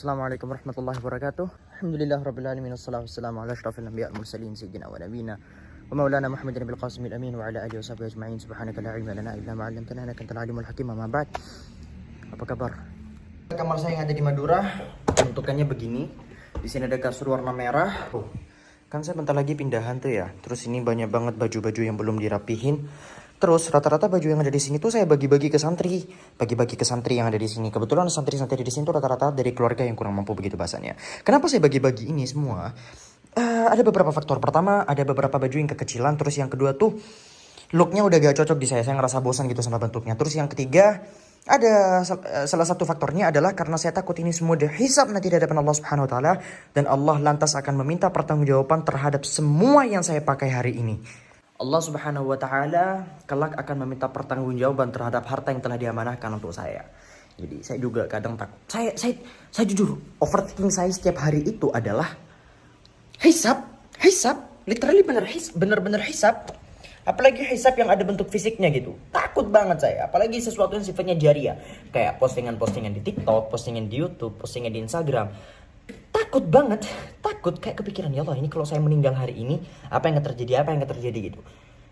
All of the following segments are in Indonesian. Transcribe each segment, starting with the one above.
Assalamualaikum warahmatullahi wabarakatuh. Alhamdulillah rabbil alamin wassalatu wassalamu ala asyrafil anbiya'i wal mursalin sayyidina wa nabiyina wa maulana Muhammadin bil qasimil amin wa ala alihi wa sahbihi ajma'in. Subhanaka la ilma lana illa ma 'allamtana innaka antal alimul hakim. Amma ba'd. Apa kabar? Kamar saya yang ada di Madura bentukannya begini. Di sini ada kasur warna merah. Kan saya bentar lagi pindahan tuh ya. Terus ini banyak banget baju-baju yang belum dirapihin. Terus rata-rata baju yang ada di sini tuh saya bagi-bagi ke santri, yang ada di sini. Kebetulan santri-santri di sini tuh rata-rata dari keluarga yang kurang mampu begitu bahasanya. Kenapa saya bagi-bagi ini semua? Ada beberapa faktor. Pertama, ada beberapa baju yang kekecilan. Terus yang kedua tuh looknya udah gak cocok di saya. Saya ngerasa bosan gitu sama bentuknya. Terus yang ketiga, ada salah satu faktornya adalah karena saya takut ini semua dihisab nanti di hadapan Allah Subhanahu wa taala, dan Allah lantas akan meminta pertanggungjawaban terhadap semua yang saya pakai hari ini. Allah Subhanahu wa taala kelak akan meminta pertanggungjawaban terhadap harta yang telah diamanahkan untuk saya. Jadi saya juga kadang takut. Saya jujur, overthinking saya setiap hari itu adalah hisab, literally bener-bener hisab. Apalagi hisab yang ada bentuk fisiknya gitu. Takut banget saya. Apalagi sesuatu yang sifatnya jariah. Kayak postingan-postingan di TikTok, postingan di YouTube, postingan di Instagram. Takut banget. Takut kayak kepikiran, ya Allah, ini kalau saya meninggal hari ini, apa yang akan terjadi gitu.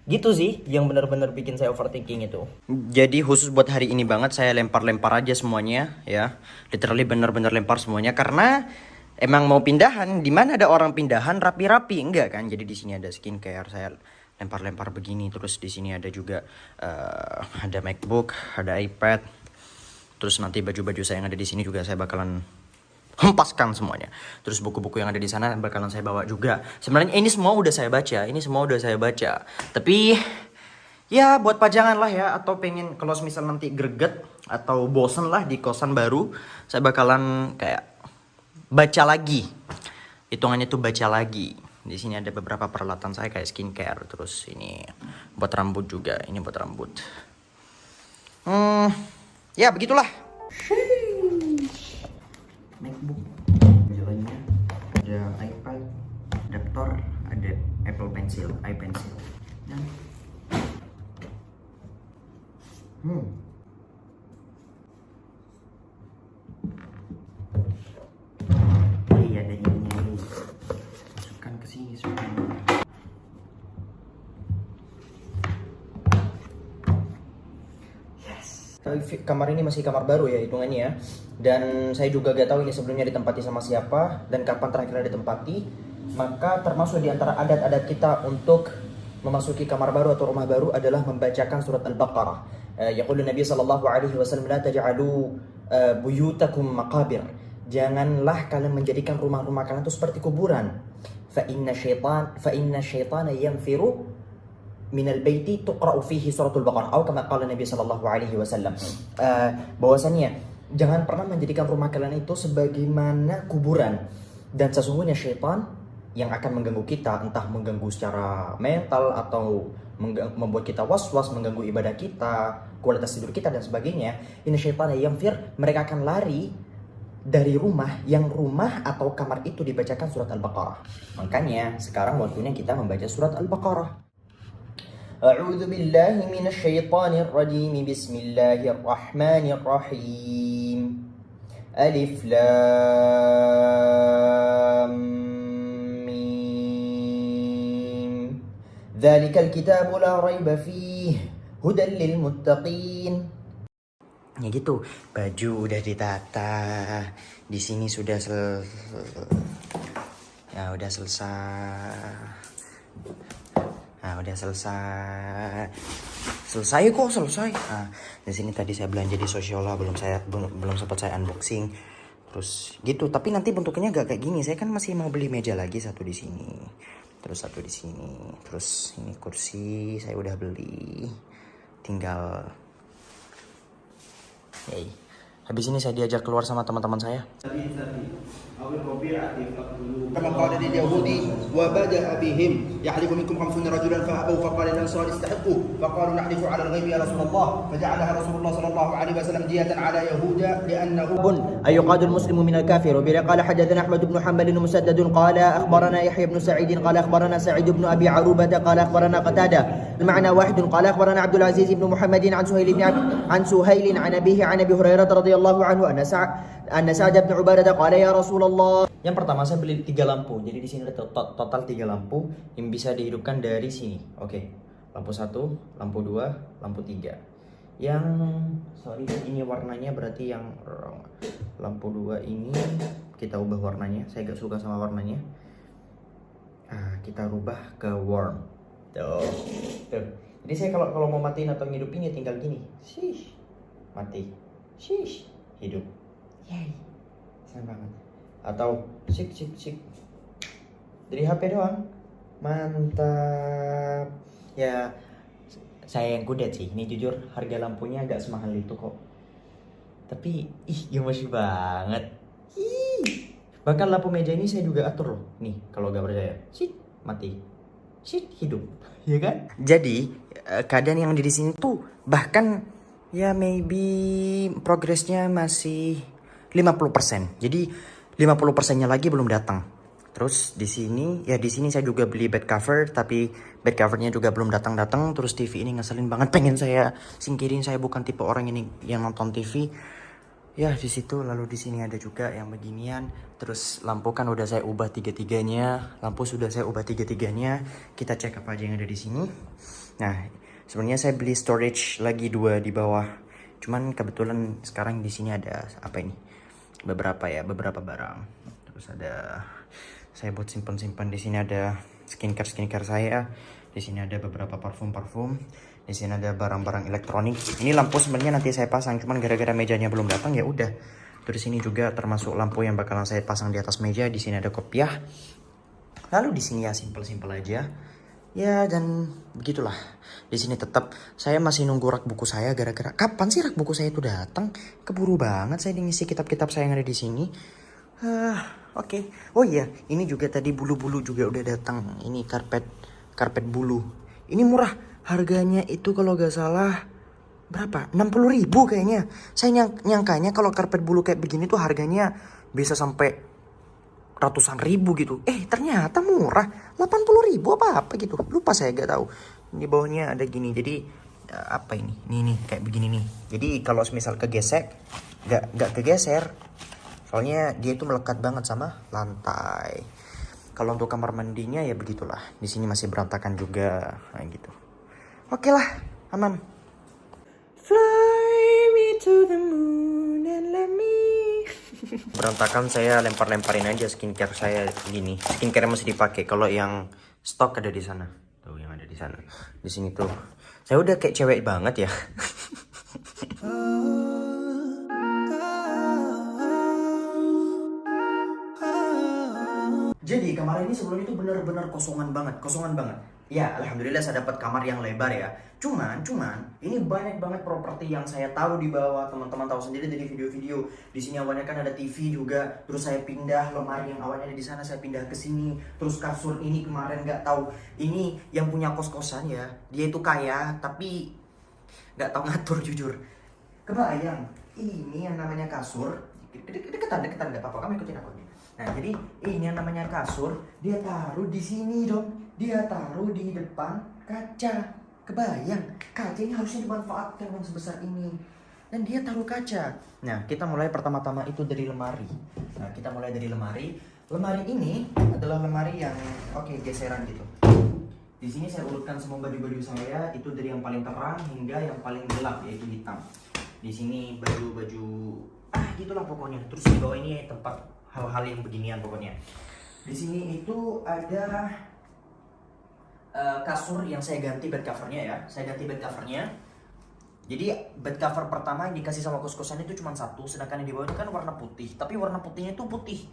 Gitu sih yang benar-benar bikin saya overthinking itu. Jadi khusus buat hari ini banget saya lempar-lempar aja semuanya ya. Literally bener-bener lempar semuanya karena emang mau pindahan. Di mana ada orang pindahan rapi-rapi enggak kan? Jadi di sini ada skincare, saya lempar-lempar begini. Terus di sini ada juga ada MacBook, ada iPad. Terus nanti baju-baju saya yang ada di sini juga saya bakalan hempaskan semuanya. Terus buku-buku yang ada di sana bakalan saya bawa juga. Sebenarnya ini semua udah saya baca. Tapi ya buat pajangan lah ya, atau pengen kalau misal nanti greget atau bosen lah di kosan baru, saya bakalan kayak baca lagi. Hitungannya tuh baca lagi. Di sini ada beberapa peralatan saya kayak skincare, terus ini buat rambut juga, ini buat rambut. Ya begitulah. MacBook, jalannya ada iPad, adaptor, ada Apple Pencil, iPencil. Dan iya, ada ininya nih. Masukkan ke sini semua. Kamar ini masih kamar baru ya hitungannya ya. Dan saya juga gak tahu ini sebelumnya ditempati sama siapa dan kapan terakhir ditempati. Maka termasuk di antara adat-adat kita untuk memasuki kamar baru atau rumah baru adalah membacakan surat Al-Baqarah. Yaqulu Nabi sallallahu alaihi wasallam, la taj'alu buyutakum maqabir. Janganlah kalian menjadikan rumah-rumah kalian itu seperti kuburan. Fa inna syaitana yanfiru minal baiti tuqra'u fihi suratul Baqarah atau kama qala Nabi sallallahu alaihi wasallam. Bahwasannya jangan pernah menjadikan rumah kalian itu sebagaimana kuburan, dan sesungguhnya syaitan yang akan mengganggu kita, entah mengganggu secara mental atau membuat kita was-was, mengganggu ibadah kita, kualitas tidur kita dan sebagainya. Ini syaitan yang mereka akan lari dari rumah atau kamar itu dibacakan surat Al-Baqarah. Makanya sekarang waktunya kita membaca surat Al-Baqarah. A'udzu billahi minasy syaithanir rajim. Bismillahirrahmanirrahim. Alif lam mim. Dzalikal kitabu la raiba fihi hudan lil muttaqin. Ya gitu, baju udah ditata. Di sini sudah selesai. Udah selesai. Selesai. Nah, di sini tadi saya belanja di Sosiola, belum sempat saya unboxing. Terus gitu, tapi nanti bentuknya gak kayak gini. Saya kan masih mau beli meja lagi, satu di sini, terus satu di sini. Terus ini kursi saya udah beli. Tinggal habis ini saya diajak keluar sama teman-teman saya. كما قال لليهود وبدأ بهم يحلف منكم 50 رجلا فأبوا فقال الأنصار استحقوا فقالوا نحلف على الغيب يا رسول الله فجعلها رسول الله صلى الله عليه وسلم دية على يهود لأنه أي يقاد المسلم من الكافر. وبلا قال حدثنا أحمد بن حنبل ومسدد قال أخبرنا يحيى بن سعيد قال أخبرنا سعيد بن أبي عروبة قال أخبرنا قتادة المعنى واحد قال أخبرنا عبد العزيز بن محمد عن سهيل عن أبيه عن أبي هريرة رضي radhiyallahu anhu anna Sa'd bin Ubadah qala ya Rasulullah. Yang pertama saya beli 3 lampu. Jadi di sini ada total 3 lampu yang bisa dihidupkan dari sini. Oke. Lampu 1, lampu 2, lampu 3. Yang ini warnanya berarti yang lampu 2 ini kita ubah warnanya. Saya gak suka sama warnanya. Kita rubah ke warm. Tuh. Jadi saya kalau mau matiin atau ngidupin ya tinggal gini. Shish. Mati. Shish. Hidup. Yay. Senang banget. Atau sik. Dari HP doang. Mantap. Ya saya yang kudet sih. Ini jujur harga lampunya agak semahal itu kok. Tapi gemes banget. Bahkan lampu meja ini saya juga atur loh. Nih kalau gak percaya. Sit, mati. Sit, hidup. Ya kan? Jadi keadaan yang di sini tuh bahkan ya maybe progresnya masih 50%. Jadi 50%-nya lagi belum datang. Terus di sini saya juga beli bed cover, tapi bed covernya juga belum datang. Terus TV ini ngeselin banget, pengen saya singkirin. Saya bukan tipe orang ini yang nonton TV. Ya di situ, lalu di sini ada juga yang beginian. Terus lampu kan udah saya ubah 3-3-nya. Lampu sudah saya ubah 3-3-nya. Kita cek apa aja yang ada di sini. Nah, sebenarnya saya beli storage lagi 2 di bawah. Cuman kebetulan sekarang di sini ada apa ini? Beberapa barang. Terus ada saya buat simpan. Di sini ada skincare saya. Di sini ada beberapa parfum. Di sini ada barang-barang elektronik. Ini lampu sebenarnya nanti saya pasang, cuman gara-gara mejanya belum datang ya udah. Terus ini juga termasuk lampu yang bakalan saya pasang di atas meja. Di sini ada kopiah. Lalu di sini ya simple aja. Ya dan begitulah. Di sini tetap saya masih nunggu rak buku saya gara-gara kapan sih rak buku saya itu datang? Keburu banget saya ngisi kitab-kitab saya yang ada di sini. Oke. Oh iya, ini juga tadi bulu-bulu juga udah datang. Ini karpet bulu. Ini murah. Harganya itu kalau gak salah berapa? 60.000 kayaknya. Saya nyangkanya kalau karpet bulu kayak begini tuh harganya bisa sampai ratusan ribu gitu. Ternyata murah. 80.000 apa gitu. Lupa saya gak tahu. Di bawahnya ada gini. Jadi apa ini? Nih kayak begini nih. Jadi kalau misal kegesek gak kegeser. Soalnya dia itu melekat banget sama lantai. Kalau untuk kamar mandinya ya begitulah. Di sini masih berantakan juga. Nah gitu. Oke lah, aman. Fly me to the moon and let me. Berantakan saya lempar-lemparin aja skincare saya gini. Skincare masih dipakai. Kalau yang stok ada di sana. Tuh yang ada di sana. Di sini tuh. Saya udah kayak cewek banget ya. Jadi kamar ini sebelum itu benar-benar kosongan banget. Ya, alhamdulillah saya dapat kamar yang lebar ya. Cuman ini banyak banget properti yang saya taruh di bawah. Teman-teman tahu sendiri dari video-video. Di sini awalnya kan ada TV juga. Terus saya pindah lemari yang awalnya ada di sana, saya pindah ke sini. Terus kasur ini kemarin nggak tahu. Ini yang punya kos-kosan ya. Dia itu kaya tapi nggak tahu ngatur jujur. Kebayang, ini yang namanya kasur. Deketan nggak apa-apa. Kamu ikutin aku nih. Nah, jadi ini yang namanya kasur, dia taruh di sini dong. Dia taruh di depan kaca. Kebayang, kaca ini harusnya dimanfaatkan yang sebesar ini. Dan dia taruh kaca. Nah, kita mulai pertama-tama itu dari lemari. Nah, kita mulai dari lemari. Lemari ini adalah lemari yang geseran gitu. Di sini saya urutkan semua baju-baju saya, itu dari yang paling terang hingga yang paling gelap yaitu hitam. Di sini baju-baju gitulah pokoknya. Terus di bawah ini tempat hal-hal yang beginian pokoknya. Di sini itu ada kasur yang saya ganti bed covernya ya. Saya ganti bed covernya. Jadi bed cover pertama yang dikasih sama kos-kosan itu cuma 1, sedangkan yang di bawah itu kan warna putih. Tapi warna putihnya itu putih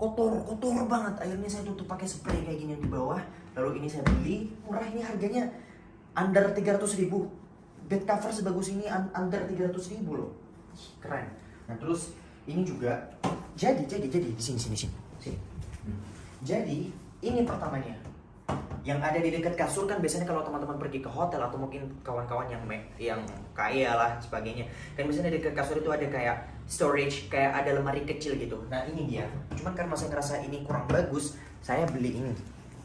kotor banget. Akhirnya saya tutup pakai spray kayak gini yang di bawah. Lalu ini saya beli murah, ini harganya under 300.000. Bed cover sebagus ini under 300.000 loh. Keren. Nah terus ini juga jadi di sini. Jadi ini pertamanya. Yang ada di dekat kasur kan biasanya kalau teman-teman pergi ke hotel atau mungkin kawan-kawan yang kaya lah sebagainya, kan biasanya di dekat kasur itu ada kayak storage, kayak ada lemari kecil gitu. Nah ini dia. Cuman karena saya ngerasa ini kurang bagus, saya beli ini.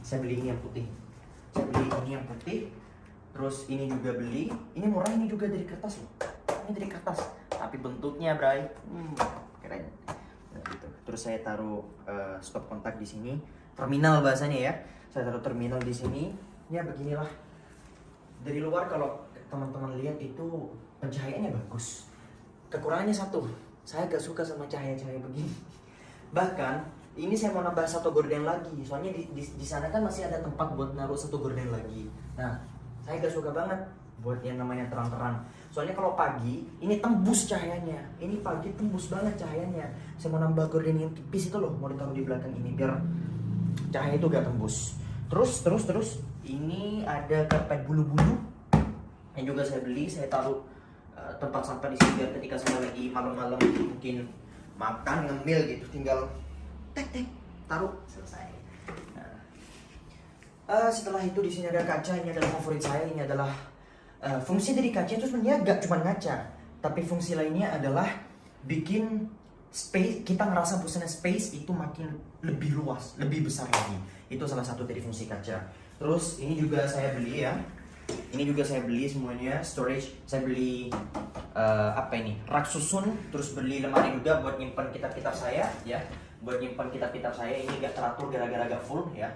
Saya beli ini yang putih. Terus ini juga beli. Ini murah, ini juga dari kertas loh. Ini dari kertas. tapi bentuknya Bray, keren. Nah, gitu. Terus saya taruh stop kontak di sini, terminal bahasanya ya. Saya taruh terminal di sini. Ya beginilah. Dari luar kalau teman-teman lihat itu pencahayaannya bagus. Kekurangannya satu, saya gak suka sama cahaya-cahaya begini. Bahkan ini saya mau nambah satu gorden lagi, soalnya di sana kan masih ada tempat buat naruh satu gorden lagi. Nah, saya gak suka banget buat yang namanya terang-terang. Soalnya kalau pagi ini tembus cahayanya. Ini pagi tembus banget cahayanya. Saya mau nambah gorden yang tipis itu loh, mau ditaruh di belakang ini biar cahaya itu gak tembus. Terus ini ada karpet bulu-bulu yang juga saya beli. Saya taruh tempat sampah di sini biar ketika saya lagi malam-malam mungkin makan ngemil gitu tinggal tek taruh selesai. Nah, setelah itu di sini ada kaca. Ini adalah favorit saya. Ini adalah fungsi dari kaca itu sebenarnya gak cuma ngaca, tapi fungsi lainnya adalah bikin space, kita ngerasa bosannya space itu makin lebih luas, lebih besar lagi. Itu salah satu dari fungsi kaca. Terus ini juga saya beli ya. Ini juga saya beli semuanya, storage. Saya beli apa ini? Rak susun, terus beli lemari juga buat nyimpan kitab-kitab saya ya. Buat nyimpan kitab-kitab saya. Ini gak teratur gara-gara gak full ya.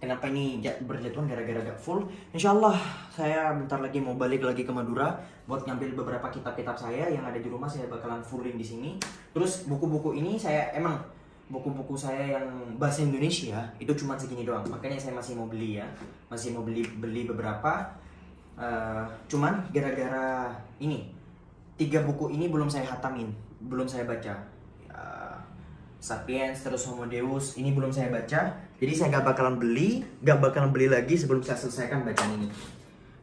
Kenapa ini berjatuhan gara-gara gak full? Insyaallah saya bentar lagi mau balik lagi ke Madura buat ngambil beberapa kitab-kitab saya yang ada di rumah. Saya bakalan fullin di sini. Terus buku-buku ini saya emang buku-buku saya yang bahasa Indonesia itu cuma segini doang. Makanya saya masih mau beli ya. Masih mau beli beberapa. Cuman gara-gara ini 3 buku ini belum saya hatamin, belum saya baca. Sapiens terus Homo Deus ini belum saya baca, jadi saya gak bakalan beli lagi sebelum saya selesaikan bacaan ini.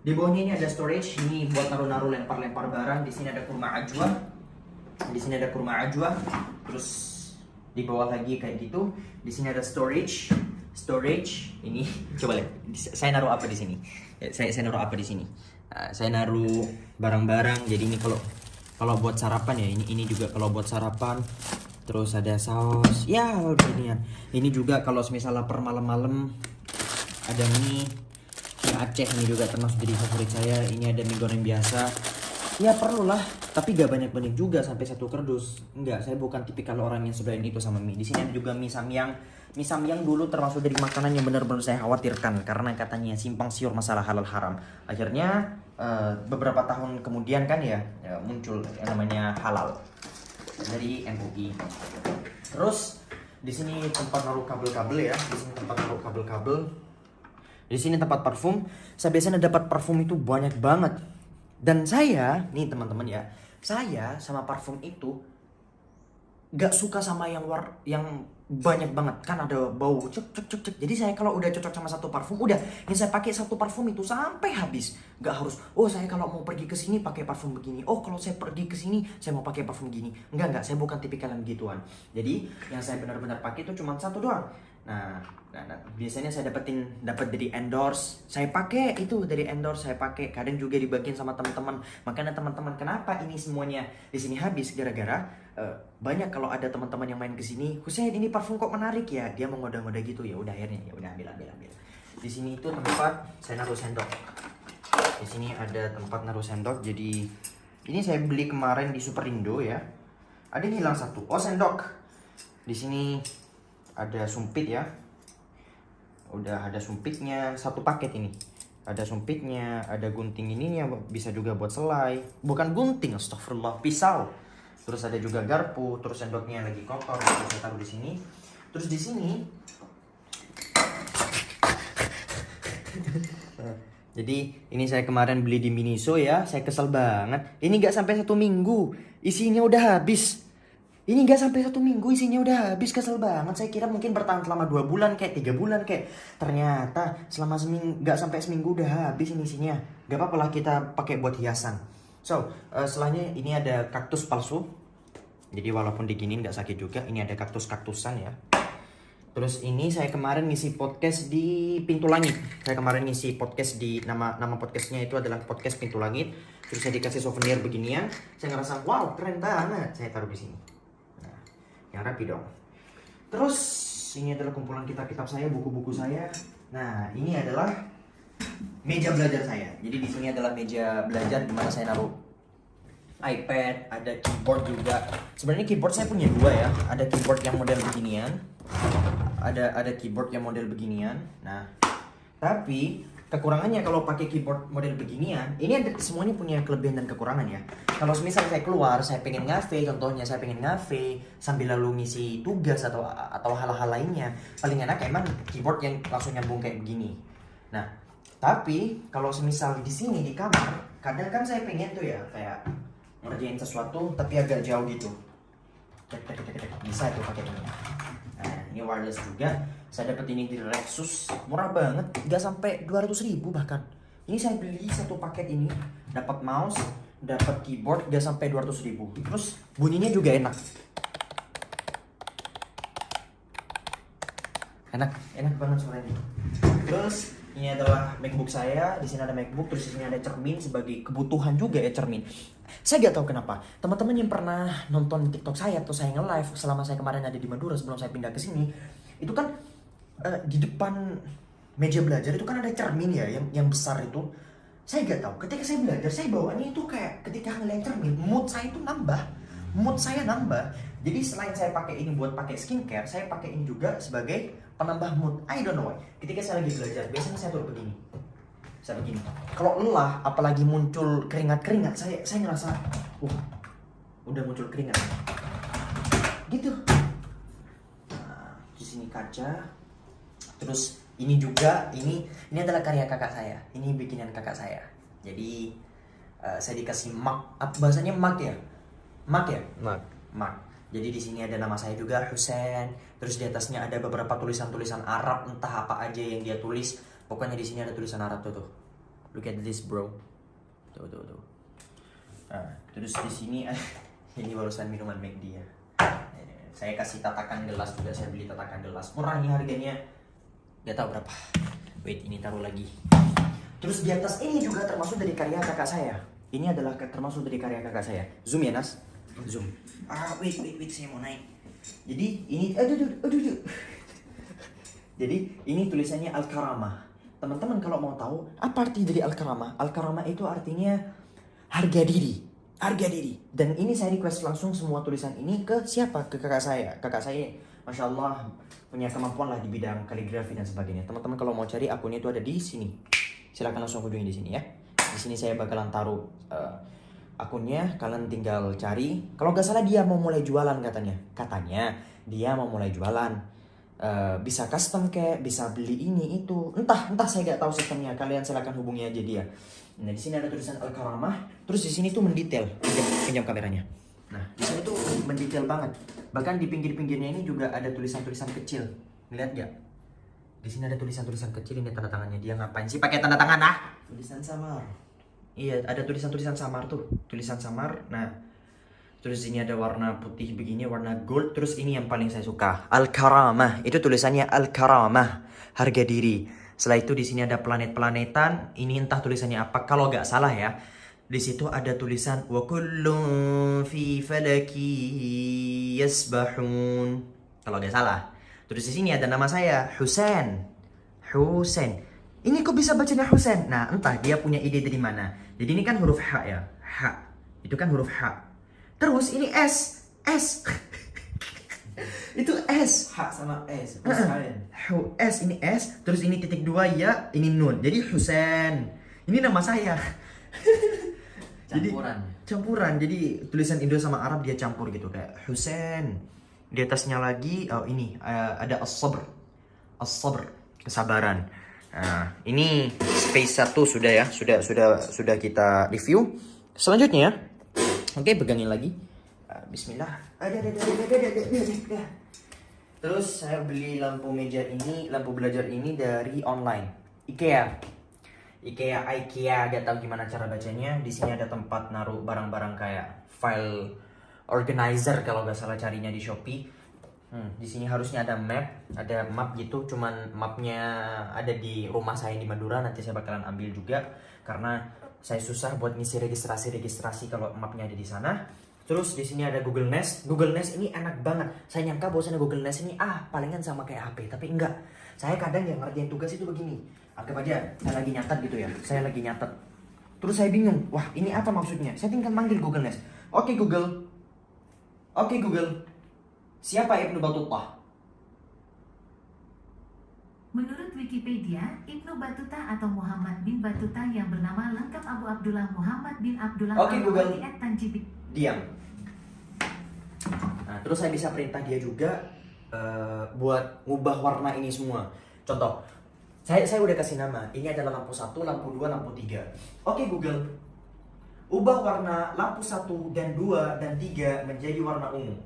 Di bawahnya ini ada storage, ini buat naruh-naruh lempar-lempar barang. Di sini ada kurma ajwa, terus di bawah lagi kayak gitu. Di sini ada storage ini. Coba lihat, saya naruh apa di sini? Saya naruh apa di sini? Saya naruh barang-barang. Jadi ini kalau buat sarapan ya, ini juga kalau buat sarapan. Terus ada saus, ya beginian. Ini juga kalau misalnya per malam-malam ada mie Aceh, ini juga termasuk jadi favorit saya. Ini ada mie goreng biasa. Ya perlulah, tapi gak banyak-banyak juga sampai 1 kardus. Enggak, saya bukan tipikal orang yang sebagian itu sama mie. Di sini ada juga mie samyang. Mie samyang dulu termasuk dari makanan yang benar-benar saya khawatirkan karena katanya simpang siur masalah halal haram. Akhirnya beberapa tahun kemudian kan ya muncul yang namanya halal dari MUI. Terus di sini tempat naruh kabel-kabel ya. Di sini tempat naruh kabel-kabel. Di sini tempat parfum. Saya biasanya dapat parfum itu banyak banget. Dan saya, nih teman-teman ya, saya sama parfum itu gak suka sama yang banyak banget, kan ada bau cek. Jadi saya kalau udah cocok sama satu parfum, udah yang saya pakai satu parfum itu sampai habis. Gak harus, oh saya kalau mau pergi ke sini pakai parfum begini. Oh kalau saya pergi ke sini saya mau pakai parfum gini. Enggak, saya bukan tipikal yang gituan. Jadi yang saya benar-benar pakai itu cuma satu doang. Nah, biasanya saya dapat dari endorse. Saya pakai itu dari endorse, saya pakai. Kadang juga dibagiin sama teman-teman. Makanya teman-teman, kenapa ini semuanya di sini habis? Gara-gara banyak kalau ada teman-teman yang main ke sini, "Husein, ini parfum kok menarik ya?" Dia mau ngoda-ngoda gitu. Ya udah akhirnya ya udah ambil. Di sini itu tempat saya naruh sendok. Di sini ada tempat naruh sendok. Jadi ini saya beli kemarin di Superindo ya. Ada yang hilang satu. Oh, sendok. Di sini ada sumpit ya. Udah ada sumpitnya, satu paket ini. Ada sumpitnya, ada gunting ininya, bisa juga buat selai. Bukan gunting, astagfirullah, pisau. Terus ada juga garpu, terus sendoknya lagi kotor, terus saya taruh di sini. Terus di sini jadi ini saya kemarin beli di Miniso ya, saya kesel banget. Ini gak sampai 1 minggu, isinya udah habis. Ini gak sampai 1 minggu isinya udah habis, kesel banget. Saya kira mungkin bertahan selama 2 bulan kayak 3 bulan kayak. Ternyata selama gak sampai seminggu udah habis ini isinya. Gak apa-apa lah, kita pakai buat hiasan. So, setelahnya ini ada kaktus palsu. Jadi walaupun diginiin gak sakit juga. Ini ada kaktus-kaktusan ya. Terus ini saya kemarin ngisi podcast di Pintu Langit. Saya kemarin ngisi podcast di nama podcastnya itu adalah podcast Pintu Langit. Terus saya dikasih souvenir beginian. Saya ngerasa wow keren banget. Saya taruh di sini. Yang rapi dong. Terus ini adalah kumpulan kitab-kitab saya, buku-buku saya. Nah, ini adalah meja belajar saya. Jadi di sini adalah meja belajar di mana saya naruh iPad, ada keyboard juga. Sebenarnya keyboard saya punya dua ya. Ada keyboard yang model beginian. Ada keyboard yang model beginian. Nah, tapi kekurangannya kalau pakai keyboard model beginian, ini ada semuanya punya kelebihan dan kekurangan ya. Kalau misal saya keluar, saya pengen ngafe, contohnya saya pengen ngafe sambil lalu ngisi tugas atau hal-hal lainnya, paling enak emang keyboard yang langsung nyambung kayak begini. Nah, tapi kalau semisal di sini di kamar, kadang kan saya pengen tuh ya kayak ngerjain sesuatu tapi agak jauh gitu. Bisa tuh pakai ini. Nah, ini wireless juga. Saya dapat ini di Lexus, murah banget, nggak sampai 200.000 bahkan. Ini saya beli satu paket ini, dapat mouse, dapat keyboard, nggak sampai 200.000. Terus bunyinya juga enak. Enak banget suaranya. Terus ini adalah MacBook saya, di sini ada MacBook, terus di sini ada cermin sebagai kebutuhan juga ya cermin. Saya gak tahu kenapa, teman-teman yang pernah nonton TikTok saya atau saya nge-live selama saya kemarin ada di Madura sebelum saya pindah ke sini, itu kan di depan meja belajar itu kan ada cermin ya yang besar itu. Saya gak tahu, ketika saya belajar saya bawanya itu kayak ketika ngeliat cermin, mood saya itu nambah. Jadi selain saya pakai ini buat pakai skincare, saya pakai ini juga sebagai penambah mood. I don't know why. Ketika saya lagi belajar, biasanya saya tuh begini. Saya begini. Kalau lelah, apalagi muncul keringat-keringat, saya ngerasa, udah muncul keringat. Gitu. Nah, di sini kaca. Terus ini juga, ini adalah karya kakak saya. Ini bikinan kakak saya. Jadi saya dikasih mug. Bahasanya mug ya? Mug ya? Mug. Jadi di sini ada nama saya juga, Husain. Terus di atasnya ada beberapa tulisan-tulisan Arab, entah apa aja yang dia tulis. Pokoknya di sini ada tulisan Arab tuh. Look at this, bro. Tuh. Nah, terus di sini ini barusan minuman McD ya. Saya kasih tatakan gelas juga, saya beli tatakan gelas. Murah nih harganya. Gak tahu berapa. Wait, ini taruh lagi. Terus di atas ini juga termasuk dari karya kakak saya. Ini adalah termasuk dari karya kakak saya. Zoom ya, Nas. Zoom. Wait, saya mau naik. Jadi ini, aduh. Jadi ini tulisannya Al-Karamah. Teman-teman kalau mau tahu apa arti dari Al-Karamah? Al-Karamah itu artinya harga diri. Dan ini saya request langsung semua tulisan ini ke siapa? Ke kakak saya. Kakak saya, Masya Allah, punya kemampuan lah di bidang kaligrafi dan sebagainya. Teman-teman kalau mau cari akunnya itu ada di sini. Silakan langsung kunjungi di sini ya. Di sini saya bakalan taruh akunnya, kalian tinggal cari. Kalau nggak salah dia mau mulai jualan katanya dia mau mulai jualan. Bisa custom kayak, bisa beli ini itu, entah saya nggak tahu sistemnya. Kalian silakan hubungi aja dia. Nah di sini ada tulisan Al-Karamah. Terus di sini tuh mendetail. Pinjam kameranya. Nah di sini tuh mendetail banget. Bahkan di pinggir-pinggirnya ini juga ada tulisan-tulisan kecil. Ngeliat gak? Di sini ada tulisan-tulisan kecil, ini tanda tangannya. Dia ngapain sih pakai tanda tangan Tulisan samar. Iya, ada tulisan-tulisan samar tuh. Tulisan samar. Nah, terus ini ada warna putih begini, warna gold. Terus ini yang paling saya suka, Al-Karamah. Itu tulisannya Al-Karamah, harga diri. Setelah itu di sini ada planet-planetan. Ini entah tulisannya apa. Kalau nggak salah ya, di situ ada tulisan wa kullun fi falaki yasbahun. Kalau nggak salah. Terus di sini ada nama saya, Husain. Ini kok bisa bacanya Husain? Nah, entah dia punya ide dari mana. Jadi ini kan huruf H ya. H. Itu kan huruf H. Terus ini S. Itu S. H sama S. S, ini S. Terus ini titik 2 ya. Ini nun. Jadi Husain. Ini nama saya. Campuran. Jadi tulisan Indo sama Arab dia campur gitu. Kayak Husain. Di atasnya lagi, ini ada as-sabr. Kesabaran. Nah, ini space 1 sudah ya. Sudah kita review. Selanjutnya, oke, pegangin lagi. Bismillah. Terus saya beli lampu belajar ini dari online. IKEA, gak tahu gimana cara bacanya. Di sini ada tempat naruh barang-barang kayak file organizer kalau nggak salah carinya di Shopee. Di sini harusnya ada map gitu. Cuman mapnya ada di rumah saya di Madura. Nanti saya bakalan ambil juga karena saya susah buat ngisi registrasi kalau mapnya ada di sana. Terus di sini ada Google Nest. Google Nest ini enak banget. Saya nyangka bahwasanya Google Nest ini palingan sama kayak HP, tapi enggak. Saya kadang yang ngerjain tugas itu begini. Anggap aja saya lagi nyatet gitu ya. Saya lagi nyatet. Terus saya bingung, wah ini apa maksudnya? Saya tinggal manggil Google Nest. Oke Google, siapa Ibnu Battuta? Menurut Wikipedia, Ibnu Battuta atau Muhammad bin Battuta yang bernama lengkap Abu Abdullah Muhammad bin Abdullah Oke, Google. Al-Awwali At-Tanjibi. Diam. Nah, terus saya bisa perintah dia juga buat ngubah warna ini semua. Contoh, saya udah kasih nama. Ini adalah lampu 1, lampu 2, lampu 3. Oke Google, ubah warna lampu 1 dan 2 dan 3 menjadi warna ungu.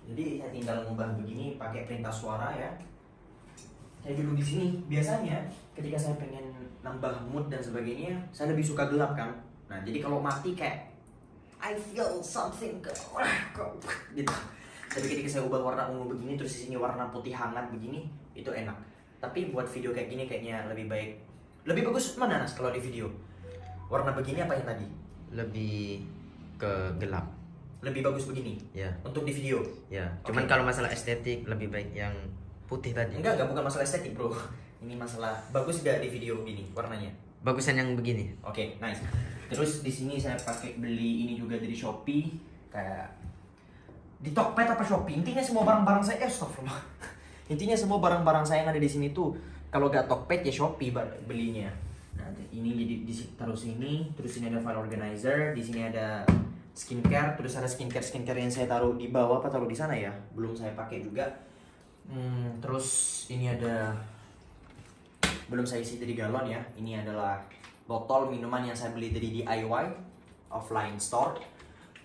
Jadi saya tinggal ngubah begini pakai perintah suara ya. Saya duduk di sini. Biasanya ketika saya pengen nambah mood dan sebagainya, saya lebih suka gelap kan. Nah, jadi kalau mati kayak I feel something gitu. Tapi ketika saya ubah warna ungu begini, terus di sini warna putih hangat begini, itu enak. Tapi buat video kayak gini kayaknya lebih baik. Lebih bagus mana Nas kalau di video? Warna begini apa yang tadi? Lebih ke gelap. Lebih bagus begini Ya. untuk di video. Ya. Cuman Oke. kalau masalah estetik lebih baik yang putih tadi. Enggak, bukan masalah estetik bro. Ini masalah bagus gak di video gini warnanya. Bagusan yang begini. Oke, nice. Terus di sini saya pakai beli ini juga dari Shopee, kayak di Tokped apa Shopee. Intinya semua barang-barang saya, astagfirullah. Intinya semua barang-barang saya yang ada di sini tuh kalau gak Tokped ya Shopee belinya. Nah, ini jadi taruh sini, terus ini ada file organizer, di sini ada skincare, terus ada skincare yang saya taruh di bawah apa taruh di sana ya, belum saya pakai juga. Terus ini ada belum saya isi dari galon ya. Ini adalah botol minuman yang saya beli dari DIY offline store.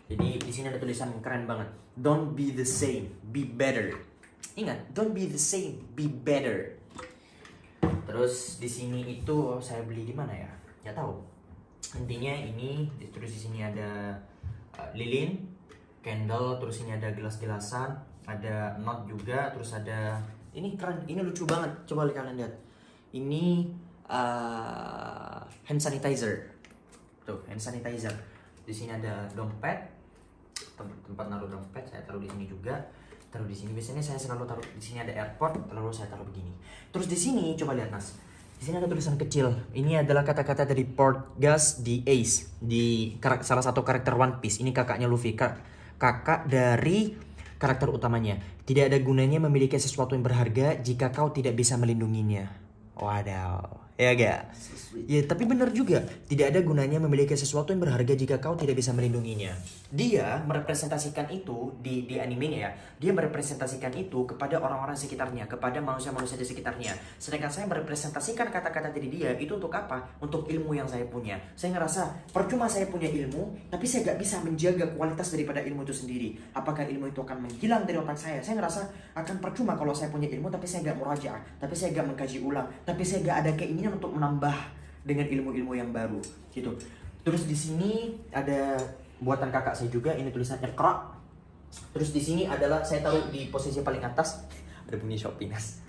Jadi di sini ada tulisan keren banget. Don't be the same, be better. Ingat, don't be the same, be better. Terus di sini itu saya beli di mana ya? Nggak tahu. Intinya ini, terus di sini ada lilin, candle, terus ini ada gelas-gelasan, ada not juga, terus ada ini keren, ini lucu banget. Coba kalian lihat. Ini hand sanitizer. Tuh, hand sanitizer. Di sini ada dompet, tempat naruh dompet, saya taruh di sini juga. Taruh di sini. Biasanya saya selalu taruh di sini, ada airport, lalu saya taruh begini. Terus di sini coba lihat Nas. Di sini ada tulisan kecil. Ini adalah kata-kata dari Portgas di Ace, di salah satu karakter One Piece. Ini kakaknya Luffy, kakak dari karakter utamanya. Tidak ada gunanya memiliki sesuatu yang berharga jika kau tidak bisa melindunginya. Wadaw, ya gak? Ya tapi benar juga, tidak ada gunanya memiliki sesuatu yang berharga jika kau tidak bisa melindunginya. Dia merepresentasikan itu di animenya ya. Dia merepresentasikan itu kepada orang-orang sekitarnya, kepada manusia-manusia di sekitarnya. Sedangkan saya merepresentasikan kata-kata dari dia itu untuk apa? Untuk ilmu yang saya punya. Saya ngerasa percuma saya punya ilmu, tapi saya gak bisa menjaga kualitas daripada ilmu itu sendiri. Apakah ilmu itu akan menghilang dari otak saya? Saya ngerasa akan percuma kalau saya punya ilmu tapi saya gak murajaah, tapi saya gak mengkaji ulang, tapi saya gak ada keinginan untuk menambah dengan ilmu-ilmu yang baru gitu. Terus di sini ada buatan kakak saya juga, ini tulisannya Iqra. Terus di sini adalah saya taruh di posisi paling atas, ada bunyi Shopee Nas.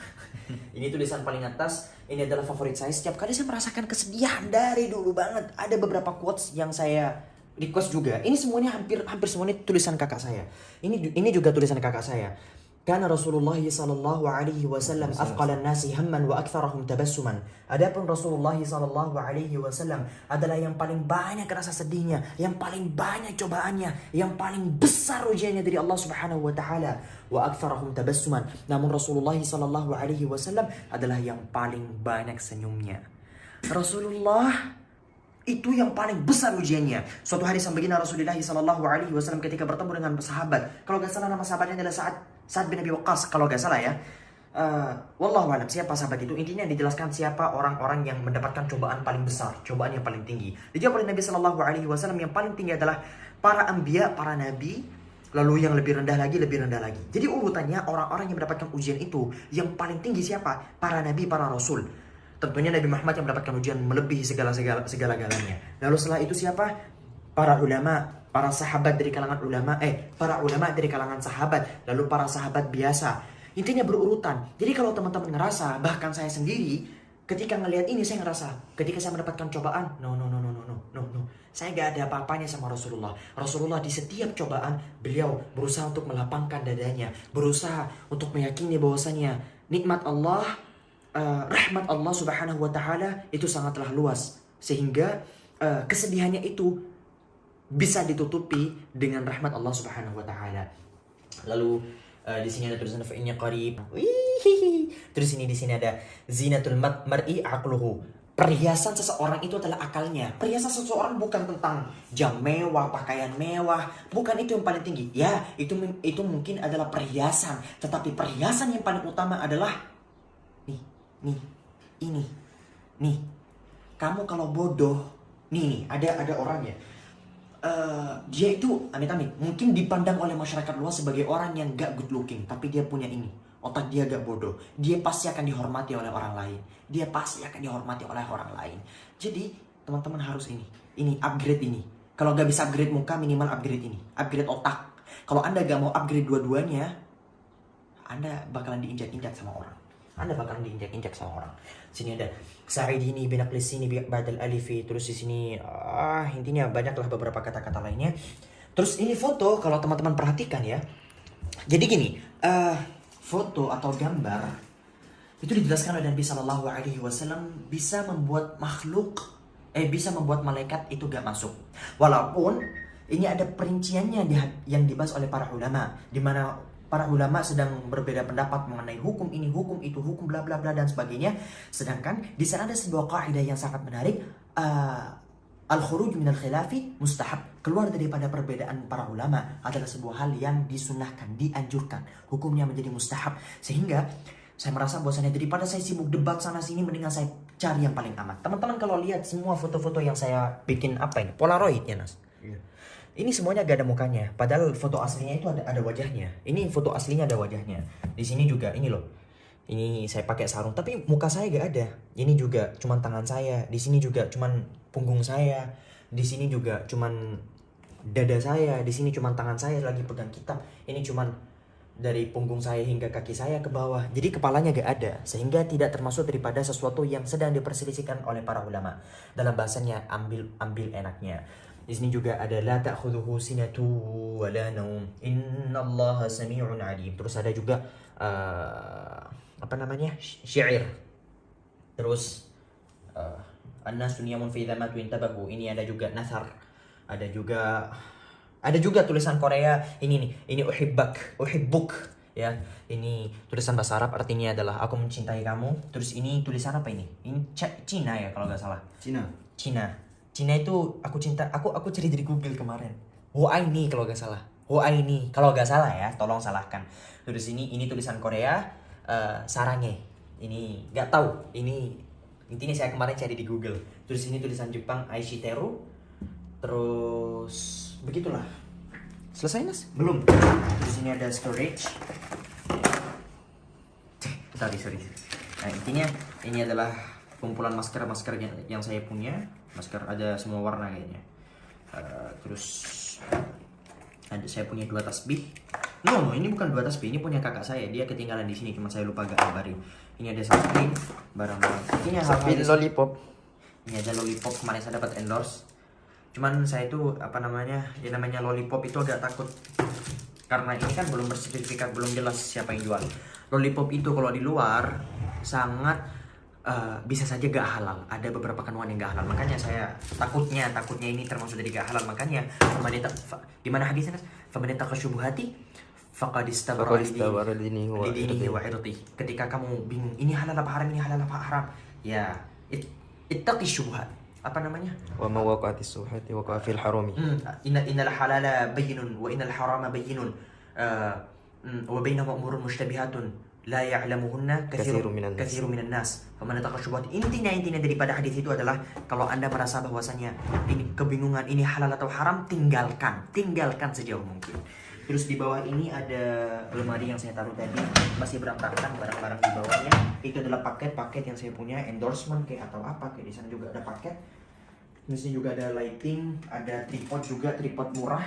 Ini tulisan paling atas, ini adalah favorit saya. Setiap kali saya merasakan kesedihan dari dulu banget, ada beberapa quotes yang saya request juga. Ini semuanya hampir semuanya tulisan kakak saya. Ini juga tulisan kakak saya. Karena Rasulullah sallallahu alaihi wasallam afqalan nasi hamman wa aktharahum tabassuman. Adapun Rasulullah sallallahu alaihi wasallam adalah yang paling banyak rasa sedihnya, yang paling banyak cobaannya, yang paling besar ujiannya dari Allah Subhanahu wa taala. Wa aktharahum tabassuman. Namun Rasulullah sallallahu alaihi wasallam adalah yang paling banyak senyumnya. Rasulullah itu yang paling besar ujiannya. Suatu hari sampainya Rasulullah sallallahu alaihi wasallam ketika bertemu dengan sahabat. Kalau gak salah nama sahabatnya adalah Sa'ad bin Abi Waqqas, kalau gak salah ya. Wallahu a'lam siapa sahabat itu. Intinya dijelaskan siapa orang-orang yang mendapatkan cobaan paling besar, cobaan yang paling tinggi. Dijawab oleh Nabi sallallahu alaihi wasallam yang paling tinggi adalah para anbiya, para nabi. Lalu yang lebih rendah lagi, lebih rendah lagi. Jadi urutannya orang-orang yang mendapatkan ujian itu yang paling tinggi siapa? Para nabi, para rasul. Tentunya Nabi Muhammad yang mendapatkan ujian melebihi segala-galanya. Lalu setelah itu siapa? Para ulama, para sahabat dari kalangan ulama, para ulama dari kalangan sahabat, lalu para sahabat biasa. Intinya berurutan. Jadi kalau teman-teman ngerasa, bahkan saya sendiri, ketika ngelihat ini saya ngerasa, ketika saya mendapatkan cobaan, no. Saya gak ada apa-apanya sama Rasulullah. Rasulullah di setiap cobaan, beliau berusaha untuk melapangkan dadanya, berusaha untuk meyakini bahwasanya nikmat Allah rahmat Allah Subhanahu wa taala itu sangatlah luas, sehingga kesedihannya itu bisa ditutupi dengan rahmat Allah Subhanahu wa taala. Lalu di sini ada tulisan fa inna qarib. Terus di sini ada zinatul mar'i aqluhu. Perhiasan seseorang itu adalah akalnya. Perhiasan seseorang bukan tentang jam mewah, pakaian mewah, bukan itu yang paling tinggi. Ya, itu mungkin adalah perhiasan, tetapi perhiasan yang paling utama adalah nih. Kamu kalau bodoh, nih ada orangnya. Dia itu amit-amit mungkin dipandang oleh masyarakat luas sebagai orang yang gak good looking, tapi dia punya ini. Otak dia gak bodoh. Dia pasti akan dihormati oleh orang lain. Jadi teman-teman harus ini upgrade ini. Kalau gak bisa upgrade muka, minimal upgrade ini. Upgrade otak. Kalau Anda gak mau upgrade dua-duanya, Anda bakalan diinjak-injak sama orang. Sini ada Sa'idini binaqlisini ba'dal alifi. Terus di sini intinya banyaklah beberapa kata-kata lainnya. Terus ini foto, kalau teman-teman perhatikan ya. Jadi gini, foto atau gambar itu dijelaskan oleh Nabi Shallallahu Alaihi Wasallam bisa membuat bisa membuat malaikat itu gak masuk. Walaupun ini ada perinciannya yang dibahas oleh para ulama, di mana para ulama sedang berbeda pendapat mengenai hukum ini, hukum itu, hukum bla bla bla dan sebagainya. Sedangkan di sana ada sebuah kaidah yang sangat menarik, al-khuruj minal khilafi mustahab. Keluar daripada perbedaan para ulama adalah sebuah hal yang disunahkan, dianjurkan. Hukumnya menjadi mustahab. Sehingga saya merasa bahwasannya daripada saya sibuk debat sana sini, mendingan saya cari yang paling aman. Teman-teman kalau lihat semua foto-foto yang saya bikin Polaroid ya Nas. Iya. Ini semuanya gak ada mukanya. Padahal foto aslinya itu ada wajahnya. Ini foto aslinya ada wajahnya. Di sini juga ini loh. Ini saya pakai sarung, tapi muka saya gak ada. Ini juga cuman tangan saya. Di sini juga cuman punggung saya. Di sini juga cuman dada saya. Di sini cuman tangan saya lagi pegang kitab. Ini cuman dari punggung saya hingga kaki saya ke bawah. Jadi kepalanya gak ada, sehingga tidak termasuk daripada sesuatu yang sedang diperselisihkan oleh para ulama. Dalam bahasanya ambil enaknya. Di sini juga ada la ta'khudhuhu sinatu wa la naum innallaha sami'un 'alim. Terus ada juga syair. Terus an-nasu niyamun fi dhamatu intabahu. Ini ada juga nasar. Ada juga tulisan Korea ini uhibbuk ya. Ini tulisan bahasa Arab, artinya adalah aku mencintai kamu. Terus ini tulisan apa ini? Ini Cina ya kalau nggak salah. Cina itu aku cinta. Aku cari dari Google kemarin. Huaini kalau nggak salah. Huaini kalau nggak salah ya. Tolong salahkan. Terus ini tulisan Korea, sarange. Ini nggak tahu. Ini intinya saya kemarin cari di Google. Terus ini tulisan Jepang Aishiteru. Terus begitulah. Selesai Nas? Belum. Terus ini ada storage. Sorry. Nah intinya ini adalah kumpulan masker yang saya punya. Masker ada semua warna kayaknya. Terus saya punya 2 tasbih. No, ini bukan 2 tasbih. Ini punya kakak saya. Dia ketinggalan di sini. Cuma saya lupa gambarin. Ini ada sunscreen, barang-barang. Ini hal-hal lollipop. Ini ada lollipop. Kemarin saya dapat endorse. Cuman saya itu namanya lollipop itu agak takut, karena ini kan belum bersertifikat, belum jelas siapa yang jual. Lollipop itu kalau di luar sangat bisa saja gak halal. Ada beberapa kandungan yang gak halal. Makanya saya takutnya ini termasuk dari gak halal. Makanya gimana hadisnya? Famanita kasyubuhati faqad istabara lidinihi wa irdihi. Ketika kamu bingung ini halal apa haram, ya ittaqi syubhat. Apa namanya? Wa ma waqa'atis suhati waqa'a fil harami. Innal halala bayyinun wa innal harama bayyinun. Wa bainahuma umurun mushtabihatun la ya'lamuhunna katsirun minan nas. Faman taqa syubhat. Intinya daripada hadis itu adalah kalau Anda merasa bahwasanya ini kebingungan ini halal atau haram, tinggalkan sejauh mungkin. Terus di bawah ini ada lemari yang saya taruh tadi, masih berantakan barang-barang di bawahnya. Itu adalah paket-paket yang saya punya, endorsement kayak atau apa, kayak di sana juga ada paket. Di sini juga ada lighting, ada tripod juga, tripod murah.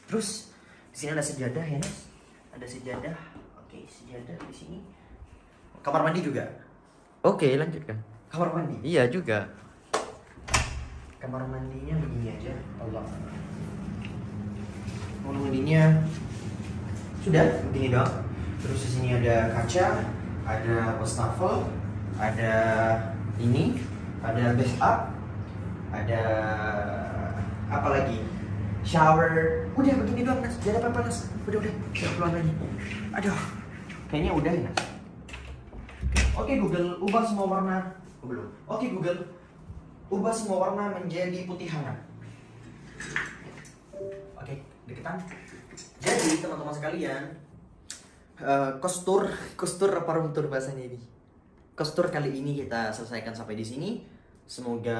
Terus di sini ada sejadah ya, Nas. Ada sejadah. Oke, sejadah di sini. Kamar mandi juga. Oke, lanjutkan. Kamar mandi. Iya juga. Kamar mandinya begini aja. Allah. Kamar mandinya sudah begini dong. Terus di sini ada kaca, ada wastafel, ada ini, ada base up, ada apa lagi? Shower. Udah begini doang Nas, jangan apa-apa Nas. Udah, jangan keluar lagi. Aduh, kayaknya udah ya Nas. Oke Google, ubah semua warna. Oh, belum. Oke Google, ubah semua warna menjadi putih hangat. Oke, deketan. Jadi teman-teman sekalian, kostur apa room tour bahasanya ini? Kostur kali ini kita selesaikan sampai di sini. Semoga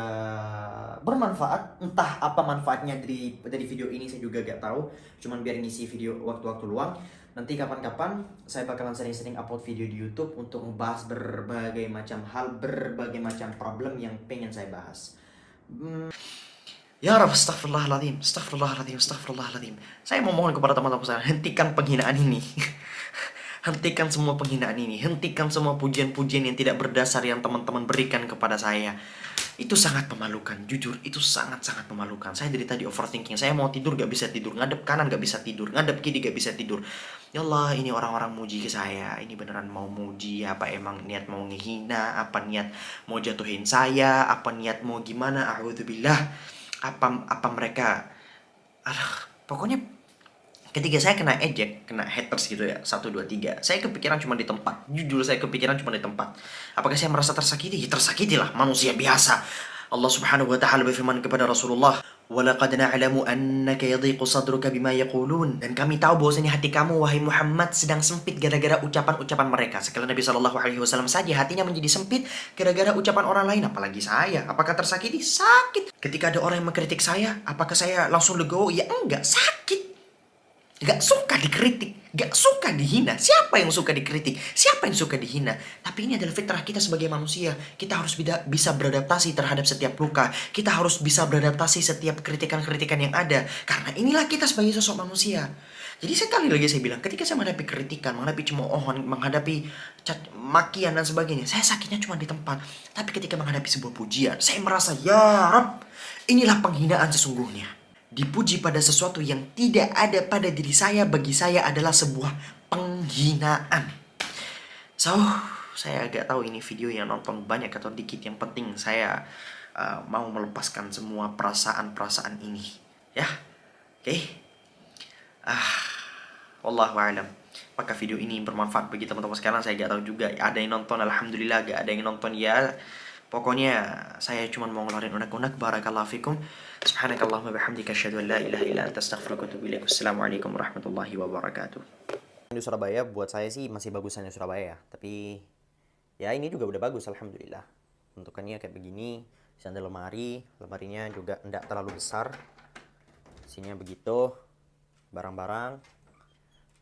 bermanfaat. Entah apa manfaatnya dari video ini saya juga gak tahu. Cuman biar ngisi video waktu-waktu luang. Nanti kapan-kapan saya bakalan sering-sering upload video di YouTube untuk membahas berbagai macam hal, berbagai macam problem yang pengen saya bahas. Ya Rabb, astagfirullahaladzim, astagfirullahaladzim, astagfirullahaladzim. Saya mau mohon kepada teman-teman saya, hentikan penghinaan ini. Hentikan semua penghinaan ini. Hentikan semua pujian-pujian yang tidak berdasar yang teman-teman berikan kepada saya. Itu sangat memalukan, jujur, itu sangat-sangat memalukan. Saya dari tadi overthinking, saya mau tidur gak bisa tidur, ngadep kanan gak bisa tidur, ngadep kiri gak bisa tidur. Ya Allah, ini orang-orang muji ke saya, ini beneran mau muji, apa emang niat mau ngehina, apa niat mau jatuhin saya, apa niat mau gimana, a'udzubillah. Apa mereka, pokoknya ketika saya kena ejek, kena haters gitu ya, 1, 2, 3, saya kepikiran cuma di tempat. Jujur saya kepikiran cuma di tempat. Apakah saya merasa tersakiti? Ya tersakitilah, manusia biasa. Allah subhanahu wa ta'ala berfirman kepada Rasulullah, وَلَقَدْ نَعْلَمُ أَنَّكَ يَضِيقُ صَدْرُكَ بِمَا يَقُولُونَ. Dan kami tahu bahwasanya hati kamu, wahai Muhammad, sedang sempit gara-gara ucapan-ucapan mereka. Sekalian Nabi SAW saja hatinya menjadi sempit gara-gara ucapan orang lain, apalagi saya. Apakah tersakiti? Sakit. Ketika ada orang yang mengkritik saya, apakah saya langsung legowo? Ya enggak, sakit. Gak suka dikritik, gak suka dihina. Siapa yang suka dikritik? Siapa yang suka dihina? Tapi ini adalah fitrah kita sebagai manusia. Kita harus bisa beradaptasi terhadap setiap luka. Kita harus bisa beradaptasi setiap kritikan-kritikan yang ada. Karena inilah kita sebagai sosok manusia. Jadi sekali lagi saya bilang, ketika saya menghadapi kritikan, menghadapi cemoohan, menghadapi makian dan sebagainya, saya sakitnya cuma di tempat. Tapi ketika menghadapi sebuah pujian, saya merasa, ya Rab, inilah penghinaan sesungguhnya. Dipuji pada sesuatu yang tidak ada pada diri saya, bagi saya adalah sebuah penghinaan. So, saya agak tahu ini video yang nonton banyak atau dikit. Yang penting saya mau melepaskan semua perasaan-perasaan ini. Ya, oke. Wallahu a'lam. Apakah video ini bermanfaat bagi teman-teman sekarang? Saya gak tahu juga. Ada yang nonton, alhamdulillah. Gak ada yang nonton, ya pokoknya saya cuma mau ngeluarin unek-unek. Barakallahu fikum. Subhanakallahumma bihamdika asyhadu an la ilaha illa anta astaghfiruka wa atubu ilaik. Assalamualaikum warahmatullahi wabarakatuh. Di Surabaya buat saya sih masih bagusan di Surabaya ya. Tapi ya ini juga udah bagus alhamdulillah. Bentukannya kayak begini, di sana ada lemarinya juga enggak terlalu besar. Sininya begitu. Barang-barang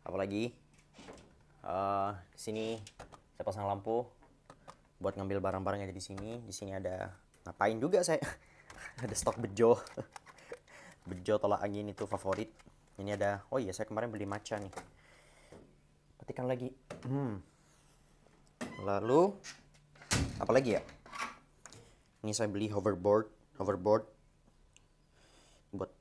apalagi di sini saya pasang lampu buat ngambil barang-barang yang ada di sini. Di sini ada ngapain juga saya? Ada stok bejo. Bejo tolak angin itu favorit. Ini ada, oh iya saya kemarin beli matcha nih. Petikan lagi. Lalu apa lagi ya? Ini saya beli hoverboard buat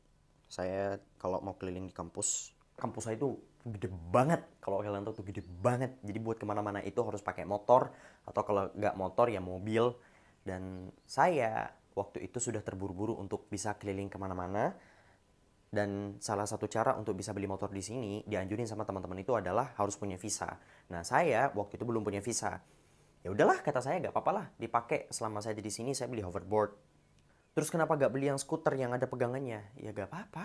saya kalau mau keliling di kampus. Kampus saya itu gede banget. Kalau kalian tahu tuh gede banget. Jadi buat kemana-mana itu harus pakai motor, atau kalau nggak motor ya mobil. Dan saya waktu itu sudah terburu-buru untuk bisa keliling kemana-mana. Dan salah satu cara untuk bisa beli motor di sini dianjurin sama teman-teman itu adalah harus punya visa. Nah saya waktu itu belum punya visa. Ya udahlah, kata saya gak apa-apa lah dipakai selama saya di sini. Saya beli hoverboard. Terus kenapa gak beli yang skuter yang ada pegangannya? Ya gak apa-apa,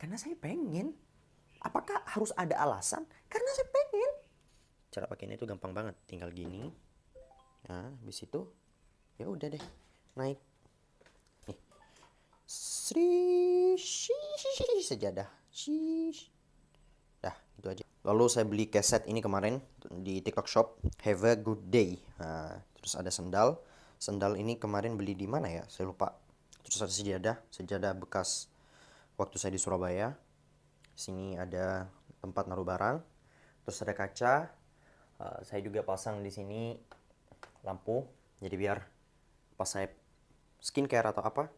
karena saya pengen. Apakah harus ada alasan? Karena saya pengen. Cara pakainya itu gampang banget, tinggal gini. Nah, habis itu ya udah deh, naik. Nih. Sejadah. Dah, itu aja. Lalu saya beli keset ini kemarin di TikTok Shop, Have a Good Day. Nah, terus ada sendal. Sendal ini kemarin beli di mana ya? Saya lupa. Terus ada sejadah bekas waktu saya di Surabaya. Sini ada tempat naruh barang. Terus ada kaca. Saya juga pasang di sini lampu. Jadi biar pas saya skincare atau apa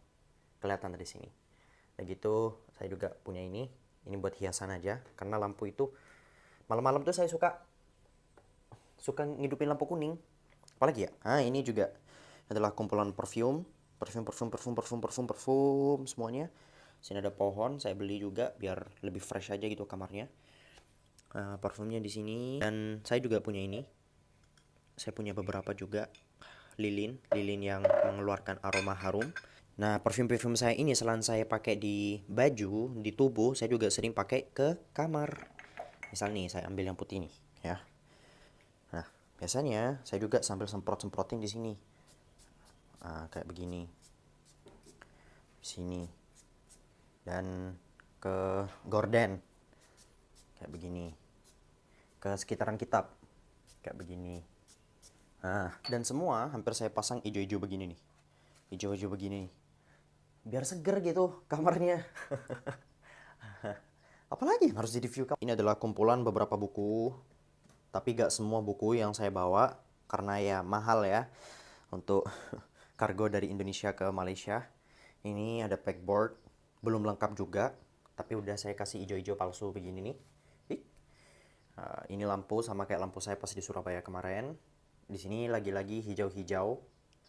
kelihatan dari sini. Dan gitu saya juga punya ini. Ini buat hiasan aja. Karena lampu itu malam-malam tuh saya suka suka ngidupin lampu kuning. Apalagi ya? Ini juga adalah kumpulan parfum semuanya. Sini ada pohon, saya beli juga biar lebih fresh aja gitu kamarnya. Parfumnya di sini, dan saya juga punya ini. Saya punya beberapa juga lilin yang mengeluarkan aroma harum. Nah, parfum saya ini selain saya pakai di baju, di tubuh, saya juga sering pakai ke kamar. Misal nih, saya ambil yang putih nih, ya. Nah, biasanya saya juga sambil semprotin di sini. Kayak begini. Sini. Dan ke gorden. Kayak begini. Ke sekitaran kitab. Kayak begini. Dan semua hampir saya pasang hijau-hijau begini nih. Hijau-hijau begini nih. Biar seger gitu kamarnya. Apalagi yang harus di-review? Ini adalah kumpulan beberapa buku. Tapi gak semua buku yang saya bawa. Karena ya mahal ya. Untuk kargo dari Indonesia ke Malaysia. Ini ada pegboard. Belum lengkap juga. Tapi udah saya kasih hijau-hijau palsu begini nih. Ini lampu sama kayak lampu saya pas di Surabaya kemarin. Di sini lagi-lagi hijau-hijau.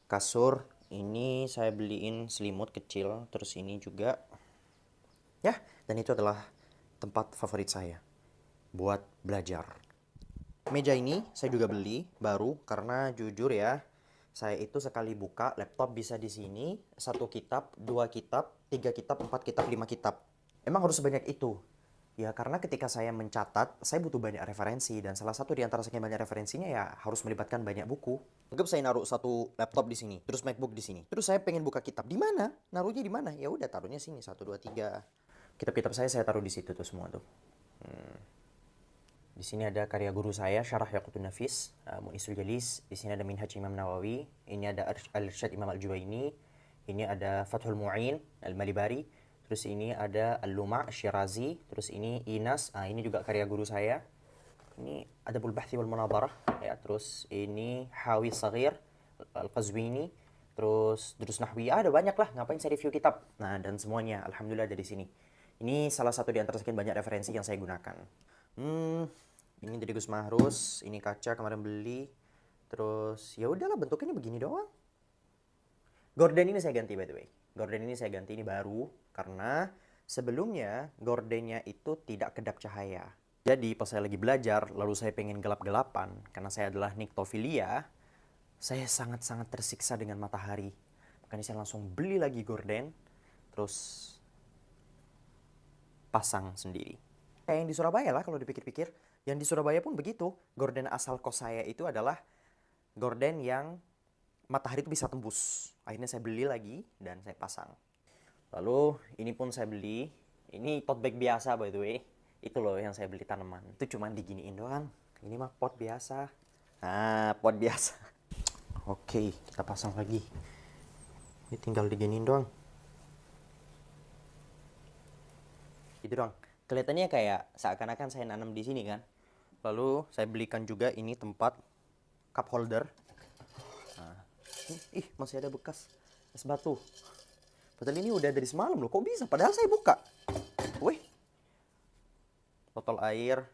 Kasur ini saya beliin selimut kecil, terus ini juga. Ya, dan itu adalah tempat favorit saya buat belajar. Meja ini saya juga beli baru karena jujur ya, saya itu sekali buka laptop bisa di sini 1 kitab, 2 kitab, 3 kitab, 4 kitab, 5 kitab. Emang harus sebanyak itu? Ya karena ketika saya mencatat, saya butuh banyak referensi. Dan salah satu di antara sekian banyak referensinya ya harus melibatkan banyak buku. Anggap saya naruh 1 laptop di sini, terus MacBook di sini. Terus saya pengen buka kitab. Di mana? Naruhnya di mana? Ya udah taruhnya sini, 1, 2, 3. Kitab-kitab saya taruh di situ tuh semua tuh. Di sini ada karya guru saya, Syarah Yaqutun Nafis, Mu'isul Jalis. Di sini ada Minhaj Imam Nawawi. Ini ada Al-Irsyad Imam Al-Juwaini. Ini ada Fathul Mu'in Al-Malibari. Terus ini ada Al-Luma' Syirazi. Terus ini Inas. Ini juga karya guru saya. Ini Adabul Bahthi wal Munadharah. Ya, terus ini Hawi Saghir Al-Qazwini. Terus Durus Nahwi. Ada banyak lah. Ngapain saya review kitab. Nah, dan semuanya alhamdulillah ada di sini. Ini salah satu di antara sekian banyak referensi yang saya gunakan. Ini dari Gus Mahrus. Ini kaca kemarin beli. Terus ya udahlah bentuknya begini doang. Gorden ini saya ganti by the way. Gorden ini saya ganti, ini baru karena sebelumnya gordennya itu tidak kedap cahaya. Jadi pas saya lagi belajar lalu saya pengen gelap-gelapan karena saya adalah nyctophilia, saya sangat-sangat tersiksa dengan matahari. Makanya saya langsung beli lagi gorden terus pasang sendiri. Kayak yang di Surabaya lah kalau dipikir-pikir. Yang di Surabaya pun begitu. Gorden asal kos saya itu adalah gorden yang matahari itu bisa tembus. Akhirnya saya beli lagi dan saya pasang. Lalu ini pun saya beli. Ini tote bag biasa by the way. Itu loh yang saya beli tanaman. Itu cuma diginiin doang. Ini mah pot biasa. Pot biasa. Oke, kita pasang lagi. Ini tinggal diginiin doang. Itu doang. Kelihatannya kayak seakan-akan saya nanam di sini kan. Lalu saya belikan juga ini tempat cup holder. Masih ada bekas es batu. Padahal ini udah dari semalam loh. Kok bisa? Padahal saya buka. Wih. Botol air.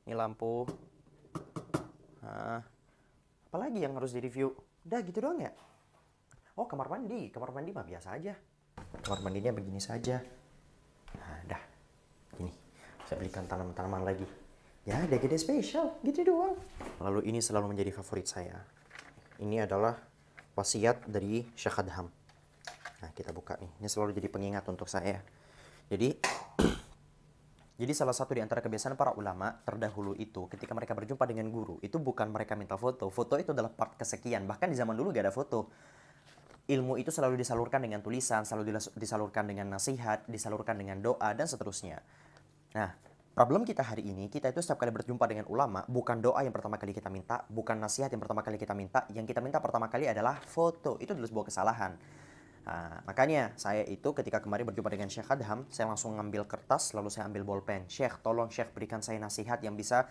Ini lampu. Apalagi yang harus direview? Udah gitu doang ya? Oh, kamar mandi. Kamar mandi mah biasa aja. Kamar mandinya begini saja. Dah. Ini. Saya belikan tanaman-tanaman lagi. Ya, ada gede spesial. Gitu doang. Lalu ini selalu menjadi favorit saya. Ini adalah wasiat dari Syekh Adham. Nah, kita buka nih. Ini selalu jadi pengingat untuk saya. Jadi salah satu di antara kebiasaan para ulama terdahulu itu ketika mereka berjumpa dengan guru, itu bukan mereka minta foto. Foto itu adalah part kesekian. Bahkan di zaman dulu gak ada foto. Ilmu itu selalu disalurkan dengan tulisan, selalu disalurkan dengan nasihat, disalurkan dengan doa, dan seterusnya. Nah, problem kita hari ini, kita itu setiap kali berjumpa dengan ulama, bukan doa yang pertama kali kita minta, bukan nasihat yang pertama kali kita minta, yang kita minta pertama kali adalah foto. Itu adalah sebuah kesalahan. Makanya saya itu ketika kemarin berjumpa dengan Syekh Adham, saya langsung ngambil kertas, lalu saya ambil bolpen. Syekh, tolong Syekh berikan saya nasihat yang bisa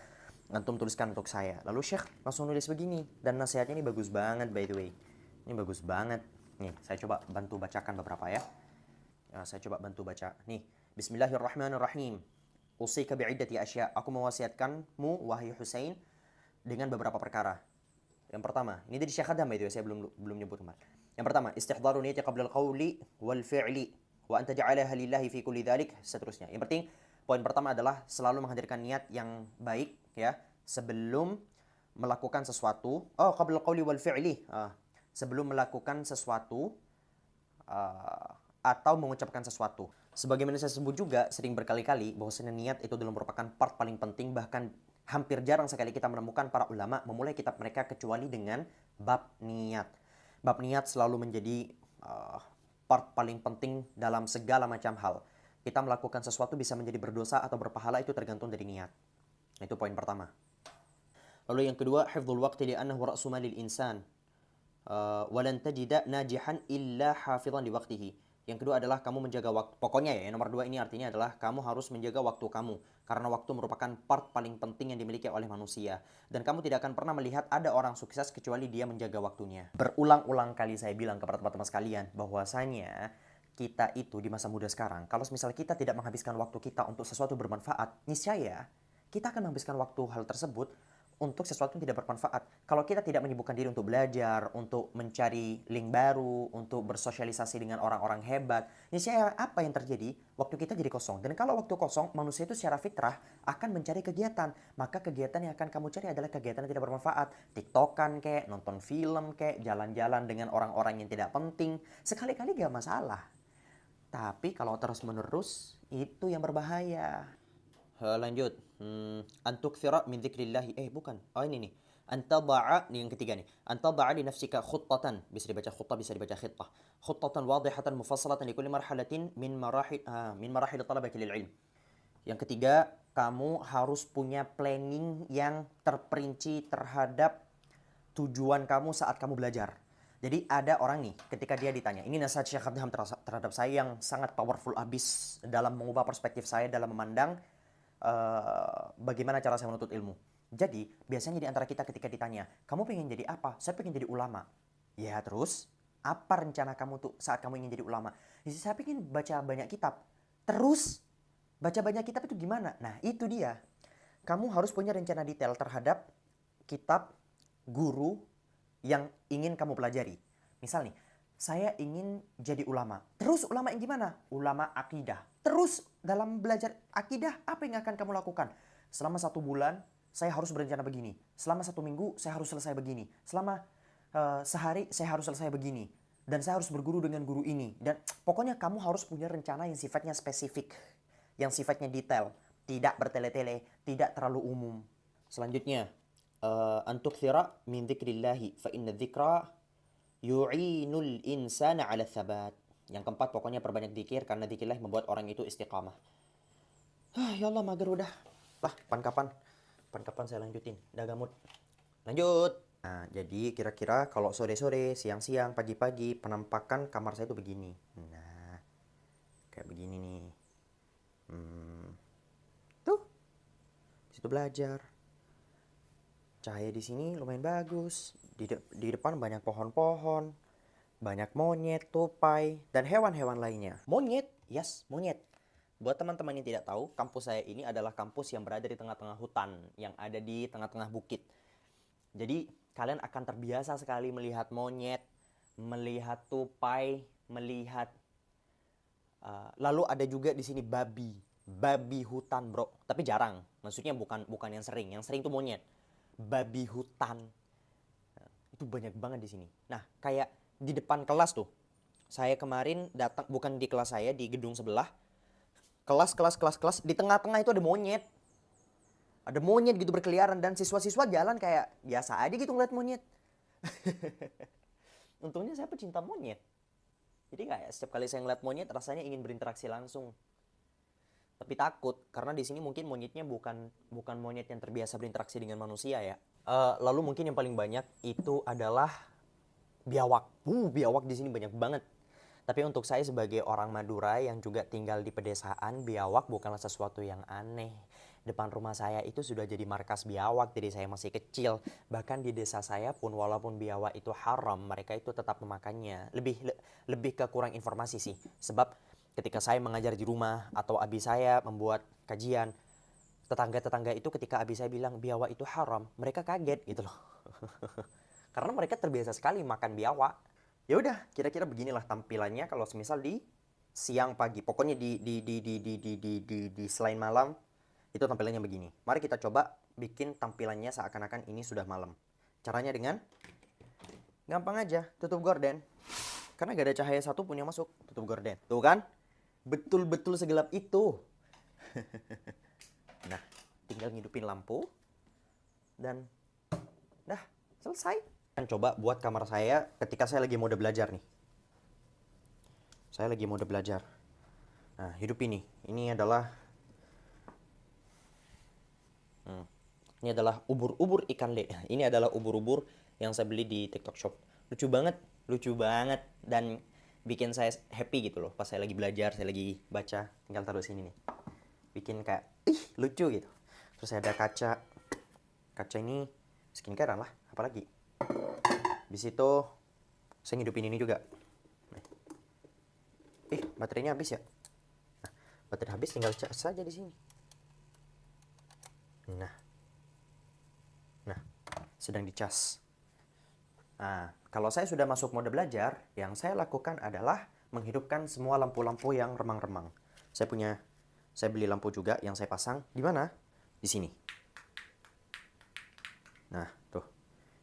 antum tuliskan untuk saya. Lalu Syekh langsung nulis begini, dan nasihatnya ini bagus banget by the way. Ini bagus banget. Nih, saya coba bantu bacakan beberapa ya. Saya coba bantu baca. Nih, Bismillahirrahmanirrahim. Usika bi'iddati asya. Aku mewasiatkanmu, wahai Husain, dengan beberapa perkara. Yang pertama, ini dari Syekh Adam itu ya, saya belum nyebut kemarin. Yang pertama, istihdharu niyati qabla al-qawli wal fi'li wa an taj'alaha lillahi fi kulli dzalik, seterusnya. Yang penting poin pertama adalah selalu menghadirkan niat yang baik ya sebelum melakukan sesuatu. Oh, qabla al-qawli wal fi'li. Sebelum melakukan sesuatu atau mengucapkan sesuatu. Sebagaimana saya sebut juga sering berkali-kali bahwasanya niat itu adalah merupakan part paling penting, bahkan hampir jarang sekali kita menemukan para ulama memulai kitab mereka kecuali dengan bab niat. Bab niat selalu menjadi part paling penting dalam segala macam hal. Kita melakukan sesuatu bisa menjadi berdosa atau berpahala itu tergantung dari niat. Itu poin pertama. Lalu yang kedua, hifdzul waqti li'annahu ra'su malil insan. Walan tajida najihan illa hafizan li waqtihi. Yang kedua adalah kamu menjaga waktu. Pokoknya ya, nomor 2 ini artinya adalah kamu harus menjaga waktu kamu. Karena waktu merupakan part paling penting yang dimiliki oleh manusia. Dan kamu tidak akan pernah melihat ada orang sukses kecuali dia menjaga waktunya. Berulang-ulang kali saya bilang kepada teman-teman sekalian bahwasanya kita itu di masa muda sekarang, kalau misalnya kita tidak menghabiskan waktu kita untuk sesuatu bermanfaat, niscaya kita akan menghabiskan waktu hal tersebut untuk sesuatu yang tidak bermanfaat. Kalau kita tidak menyibukkan diri untuk belajar, untuk mencari link baru, untuk bersosialisasi dengan orang-orang hebat, niscaya apa yang terjadi? Waktu kita jadi kosong. Dan kalau waktu kosong, manusia itu secara fitrah akan mencari kegiatan. Maka kegiatan yang akan kamu cari adalah kegiatan yang tidak bermanfaat. TikTokan kek, nonton film kek, jalan-jalan dengan orang-orang yang tidak penting. Sekali-kali gak masalah. Tapi kalau terus-menerus, itu yang berbahaya. Lanjut. Antukthira min dzikrillah. Bukan. Oh ini nih. Antada'a, ini yang ketiga nih. Antada'a li nafsika khuttatan. Bisa dibaca khutbah, bisa dibaca khittah. Khuttatan wadihatan mufassalatan li kulli marhalatin min marahil talabati lil ilm. Yang ketiga, kamu harus punya planning yang terperinci terhadap tujuan kamu saat kamu belajar. Jadi ada orang nih, ketika dia ditanya, ini nasihat Syekh Abdham terhadap saya yang sangat powerful abis dalam mengubah perspektif saya dalam memandang bagaimana cara saya menuntut ilmu. Jadi, biasanya di antara kita ketika ditanya, kamu pengen jadi apa? Saya pengen jadi ulama. Ya, terus apa rencana kamu tuh saat kamu ingin jadi ulama? Saya pengen baca banyak kitab. Terus, baca banyak kitab itu gimana? Nah, itu dia. Kamu harus punya rencana detail terhadap kitab, guru yang ingin kamu pelajari. Misal nih, saya ingin jadi ulama. Terus ulama yang gimana? Ulama akidah. Terus dalam belajar akidah, apa yang akan kamu lakukan? Selama 1 bulan, saya harus berencana begini. Selama 1 minggu, saya harus selesai begini. Selama sehari, saya harus selesai begini. Dan saya harus berguru dengan guru ini. Dan pokoknya kamu harus punya rencana yang sifatnya spesifik. Yang sifatnya detail. Tidak bertele-tele, tidak terlalu umum. Selanjutnya, antukthira min dzikrillahi fa inna dzikra yu'inul insana 'ala tsabat. Yang keempat, pokoknya perbanyak zikir karena zikirlah membuat orang itu istiqamah. Ya Allah, mager udah. Kapan saya lanjutin? Udah gamut. Lanjut. Nah, jadi kira-kira kalau sore-sore, siang-siang, pagi-pagi, penampakan kamar saya itu begini. Nah, kayak begini nih. Tuh. Di situ belajar. Cahaya di sini lumayan bagus. Di depan banyak pohon-pohon. Banyak monyet, tupai, dan hewan-hewan lainnya. Monyet, yes, monyet. Buat teman-teman yang tidak tahu, kampus saya ini adalah kampus yang berada di tengah-tengah hutan, yang ada di tengah-tengah bukit. Jadi, kalian akan terbiasa sekali melihat monyet, melihat tupai, melihat... lalu ada juga di sini babi hutan, bro. Tapi jarang, maksudnya bukan yang sering tuh monyet. Babi hutan. Itu banyak banget di sini. Nah, kayak di depan kelas tuh. Saya kemarin datang, bukan di kelas saya, di gedung sebelah. Kelas. Di tengah-tengah itu ada monyet. Ada monyet gitu berkeliaran. Dan siswa-siswa jalan kayak biasa aja gitu ngeliat monyet. Untungnya saya pecinta monyet. Jadi kayak setiap kali saya ngeliat monyet, rasanya ingin berinteraksi langsung. Tapi takut, karena di sini mungkin monyetnya bukan monyet yang terbiasa berinteraksi dengan manusia ya. Lalu mungkin yang paling banyak itu adalah biawak. Biawak di sini banyak banget. Tapi untuk saya sebagai orang Madura yang juga tinggal di pedesaan, biawak bukanlah sesuatu yang aneh. Depan rumah saya itu sudah jadi markas biawak dari saya masih kecil. Bahkan di desa saya pun walaupun biawak itu haram, mereka itu tetap memakannya. Lebih ke kurang informasi sih. Sebab ketika saya mengajar di rumah atau abi saya membuat kajian, tetangga-tetangga itu ketika abi saya bilang biawak itu haram, mereka kaget gitu loh. Karena mereka terbiasa sekali makan biawak. Ya udah, kira-kira beginilah tampilannya kalau semisal di siang pagi. Pokoknya di selain malam itu tampilannya begini. Mari kita coba bikin tampilannya seakan-akan ini sudah malam. Caranya dengan gampang aja, tutup gorden. Karena gak ada cahaya satupun yang masuk, tutup gorden. Tuh kan? Betul-betul segelap itu. Nah, tinggal ngidupin lampu dan dah selesai. Dan coba buat kamar saya ketika saya lagi mode belajar nih. Saya lagi mode belajar. Nah, hidup ini. Ini adalah ubur-ubur ikan le. Ini adalah ubur-ubur yang saya beli di TikTok Shop. Lucu banget dan bikin saya happy gitu loh. Pas saya lagi belajar, saya lagi baca, tinggal taruh sini nih. Bikin kayak lucu gitu. Terus ada kaca. Kaca ini skincare lah, apalagi. Di situ saya ngidupin ini juga. Baterainya habis ya. Nah, baterai habis tinggal cas saja di sini. Nah, sedang dicas. Nah, kalau saya sudah masuk mode belajar, yang saya lakukan adalah menghidupkan semua lampu-lampu yang remang-remang. Saya beli lampu juga yang saya pasang di mana? Di sini. Nah, tuh.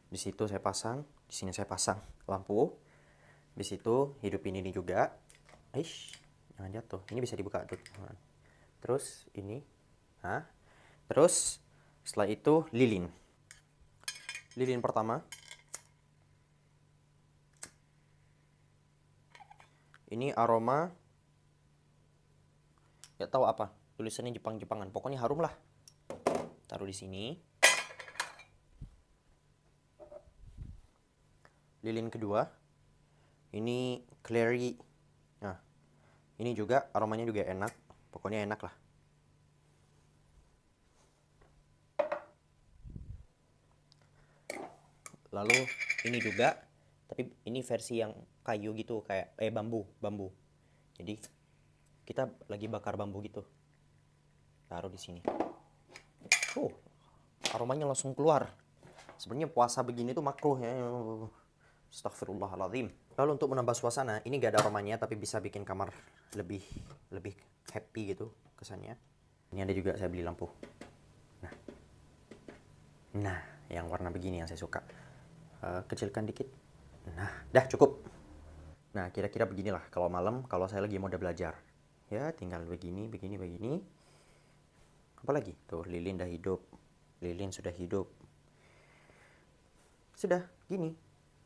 Di situ saya pasang, di sini saya pasang lampu. Di situ hidupin ini juga. Jangan jatuh. Ini bisa dibuka tuh. Terus ini. Nah, terus setelah itu lilin. Lilin pertama. Ini aroma. Gak tahu apa. Tulisannya Jepang-Jepangan. Pokoknya harum lah. Taruh di sini. Lilin kedua. Ini clary. Nah, ini juga aromanya juga enak. Pokoknya enak lah. Lalu ini juga, tapi ini versi yang kayu gitu, kayak bambu. Jadi kita lagi bakar bambu gitu. Taruh di sini. Aromanya langsung keluar. Sebenarnya puasa begini tuh makruh ya. Astagfirullahaladzim. Lalu untuk menambah suasana, ini gak ada aromanya tapi bisa bikin kamar lebih happy gitu kesannya. Ini ada juga saya beli lampu. Nah, yang warna begini yang saya suka. Kecilkan dikit. Nah, dah cukup. Nah, kira-kira beginilah kalau malam, kalau saya lagi mode belajar. Ya, tinggal begini. Apalagi? Tuh, lilin dah hidup. Lilin sudah hidup. Sudah, gini.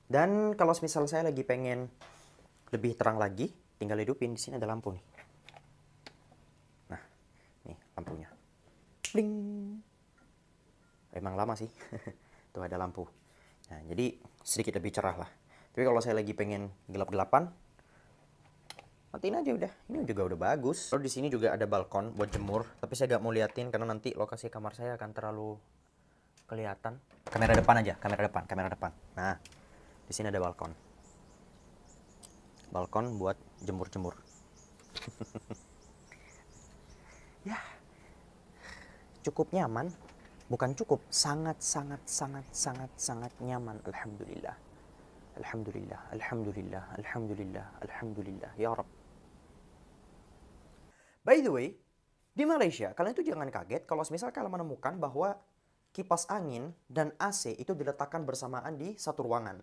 Dan kalau misal saya lagi pengen lebih terang lagi, tinggal hidupin. Di sini ada lampu nih. Nah, nih lampunya. Bling. Emang lama sih. Tuh ada lampu. Nah, jadi sedikit lebih cerah lah. Tapi kalau saya lagi pengen gelap-gelapan, matiin aja udah. Ini juga udah bagus. Lalu di sini juga ada balkon buat jemur, tapi saya gak mau liatin karena nanti lokasi kamar saya akan terlalu kelihatan. Kamera depan aja, kamera depan. Nah, di sini ada balkon. Balkon buat jemur-jemur. Ya. Cukup nyaman. Bukan cukup, sangat nyaman. Alhamdulillah. Ya Rabb. By the way, di Malaysia, kalian itu jangan kaget kalau misal kalian menemukan bahwa kipas angin dan AC itu diletakkan bersamaan di satu ruangan.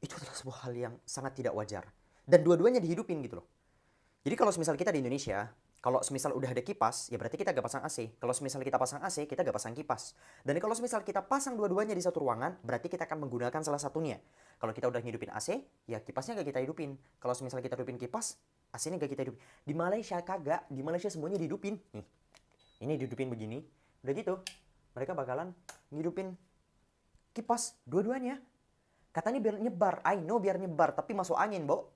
Itu adalah sebuah hal yang sangat tidak wajar. Dan dua-duanya dihidupin gitu loh. Jadi kalau misal kita di Indonesia, kalau semisal udah ada kipas, ya berarti kita gak pasang AC. Kalau semisal kita pasang AC, kita gak pasang kipas. Dan kalau semisal kita pasang dua-duanya di satu ruangan, berarti kita akan menggunakan salah satunya. Kalau kita udah ngidupin AC, ya kipasnya gak kita hidupin. Kalau semisal kita hidupin kipas, AC-nya gak kita hidupin. Di Malaysia kagak, di Malaysia semuanya dihidupin. Nih, ini dihidupin begini. Udah gitu, mereka bakalan ngidupin kipas dua-duanya. Katanya biar nyebar, I know biar nyebar, tapi masuk angin, Bo.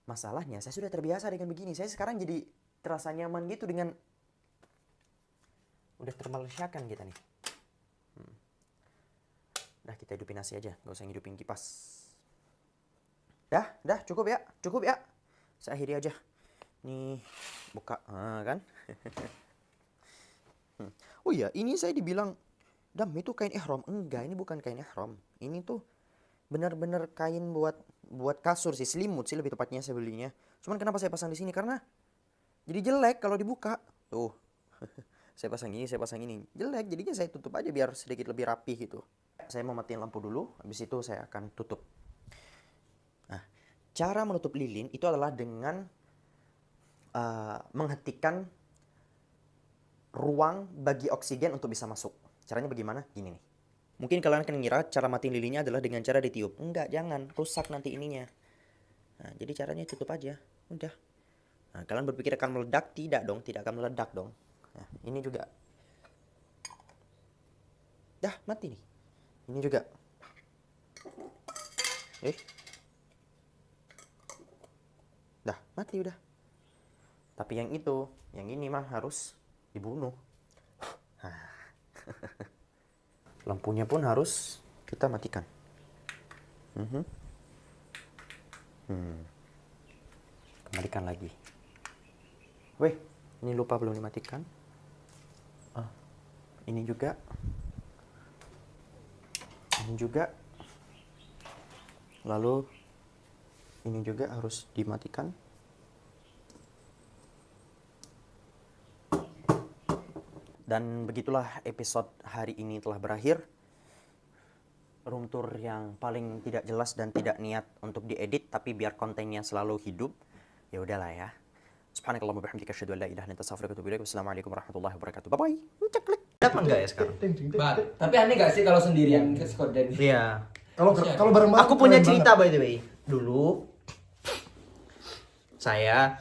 Masalahnya, saya sudah terbiasa dengan begini. Saya sekarang jadi terasa nyaman gitu dengan udah termalaysiakan kita nih. Dah kita hidupin AC aja, gak usah ngidupin kipas. Dah cukup ya. Saya akhiri aja. Nih buka, kan? Oh iya, ini saya dibilang, Dam, itu kain ihram. Enggak, ini bukan kain ihram. Ini tuh benar-benar kain buat kasur sih, selimut sih lebih tepatnya saya belinya. Cuman kenapa saya pasang di sini? Karena jadi jelek kalau dibuka. Tuh. Saya pasang ini. Jelek, jadinya saya tutup aja biar sedikit lebih rapi gitu. Saya mau matiin lampu dulu, habis itu saya akan tutup. Nah, cara menutup lilin itu adalah dengan menghentikan ruang bagi oksigen untuk bisa masuk. Caranya bagaimana? Gini nih. Mungkin kalian akan ngira cara matiin lilinnya adalah dengan cara ditiup. Enggak, jangan. Rusak nanti ininya. Nah, jadi caranya tutup aja. Udah. Nah, kalian berpikir akan meledak? Tidak dong. Tidak akan meledak dong. Nah, ini juga. Dah, mati nih. Ini juga. Dah, mati udah. Tapi yang ini mah harus dibunuh. Lampunya pun harus kita matikan. Kembalikan lagi. Weh, ini lupa belum dimatikan. Ini juga. Ini juga. Lalu ini juga harus dimatikan. Dan begitulah episode hari ini telah berakhir. Room tour yang paling tidak jelas dan tidak niat untuk diedit, tapi biar kontennya selalu hidup. Ya udahlah ya. Subhanakallahumma bihamdika asyhadu an la ilaha illa anta astaghfiruka wa atubu ilaik. Wassalamualaikum warahmatullahi wabarakatuh. Bye bye. Ceklek. Apa enggak ya sekarang? Tapi aneh gak sih kalau sendirian ke Skoden? Iya. Kalau bareng-bareng Aku punya keren cerita by the way. Dulu saya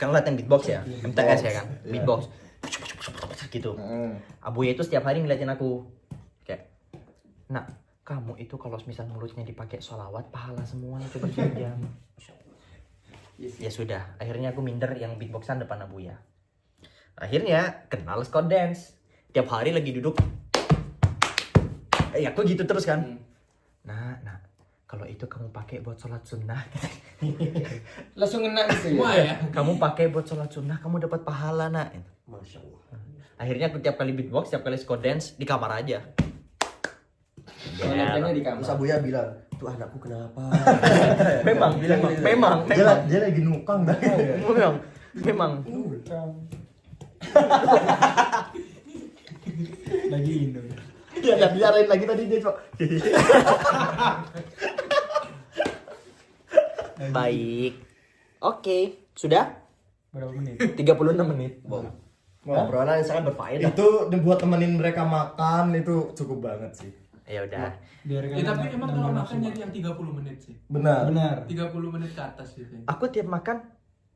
kan latihan beatbox ya, MTS ya kan, beatbox gitu. Abuya itu setiap hari ngeliatin aku kayak, nak, kamu itu kalau misal mulutnya dipakai sholawat, pahala semuanya coba jam. Ya sudah, akhirnya aku minder yang beatboxan depan Abuya. Akhirnya kenal Scott Dance. Tiap hari lagi duduk, aku gitu terus kan. Nah, kalau itu kamu pakai buat sholat sunnah, Langsung ngena gitu ya? kamu pakai buat sholat sunnah, kamu dapat pahala, nak. Masya Allah. Akhirnya aku tiap kali beatbox, tiap kali Scott Dance di kamar aja. Latihannya di kamar. Terus Abuya bilang, tuh anakku kenapa? memang. Dia lagi nukang dah. Memang. Lagi Indo. Dia nggak diarahin lagi tadi dia cok. Baik. Oke, sudah? Berapa menit? 36 menit. Wow. Obrolan yang sangat berfaedah. Itu buat temenin mereka makan itu cukup banget sih. Ya udah. Tapi emang kalau makan nyari yang 30 menit sih. Benar. 30 menit ke atas gitu. Aku tiap makan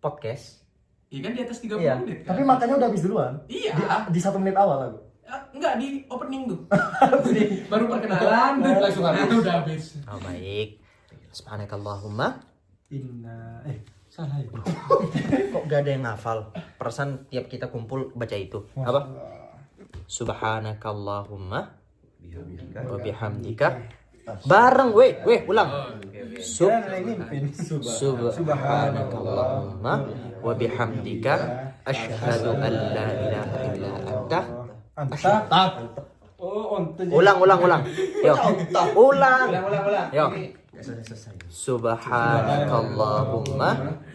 podcast. Iya kan di atas 30 Iya. menit kan? Tapi makannya udah habis duluan. Iya. Di 1 menit awal aku. Enggak, di opening tuh. Baru perkenalan, langsung habis. Udah habis. Oh, baik. Subhanakallahumma. Salah ya? Kok gak ada yang ngafal? Perasaan tiap kita kumpul baca itu. Apa? Subhanakallahumma wa bihamdika. Bareng, weh, ulang. Subhanakallahumma wa bihamdika asyhadu an la ilaha illa anta. Ulang. Yo. Ulang. Yo. Subhanakallahumma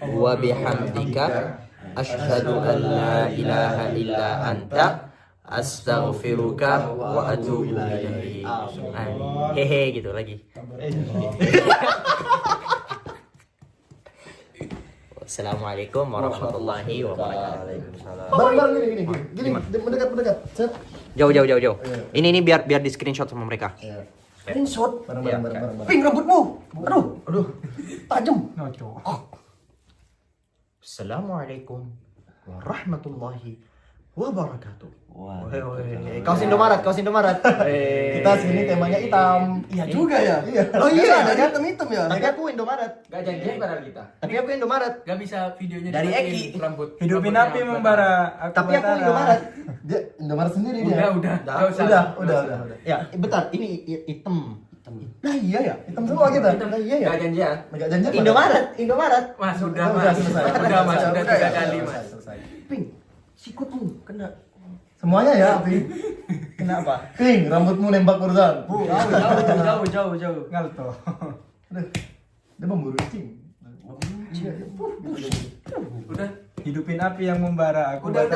wa bihamdika asyhadu an la ilaha illa anta astaghfiruka wa atubu ilaik. Hehe gitu lagi. Assalamualaikum warahmatullahi wabarakatuh. Bareng gini. Mendekat. Set. Jauh. Ini biar di screenshot sama mereka. Screenshot. Bareng. Ping rambutmu. Aduh. Tajam. Assalamualaikum warahmatullahi wabarakatuh. Kaos Indomaret. Kita sini temanya hitam. Iya juga ya. Iya. Oh iya, ada hitam ya. tapi aku Indomaret. Gak janjian padahal kita. Tapi aku Indomaret. Gak bisa videonya Dari dimatiin Eki. rambut. Hidupin api membara. Tapi aku Indomaret. Dia Indomaret sendiri dia. Udah. Udah. Ya, bentar. Ini hitam. Nah iya ya. Hitam semua kita. Nah iya ya. Gak janjian. Enggak janjian. Indomaret. Mas, udah Udah selesai. Udah 3 kali, Mas. Selesai. Ping, sikutmu kena. Semuanya ya, Api. Kenapa? King, rambutmu nembak barusan. Jauh. Ngalto. Aduh, dia memburu King. Udah. Hidupin api yang membara. Aku Udah.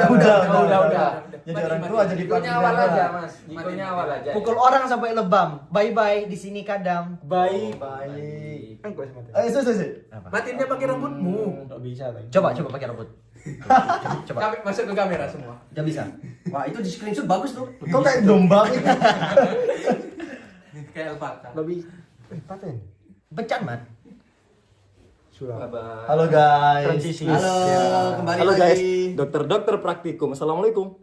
Jadi orang tua jadi Jikonya awal aja, Mas. Jikonya awal aja. Pukul orang sampai lebam. Bye-bye di sini kadang. Baik. Baik. Kan gue sama Ayo, sih. Matiin dia pakai rambutmu. Enggak bisa lagi. Coba pakai rambut. Coba. Masuk ke kamera semua. Gak bisa. Wah, itu di screenshot bagus tuh. Kok kayak domba gitu? Kayak Alpaka. Lebih. Paten. Pecan, Man. Sudah. Halo guys. Transisi. Halo, kembali Halo lagi. guys, dokter praktikum. Assalamualaikum.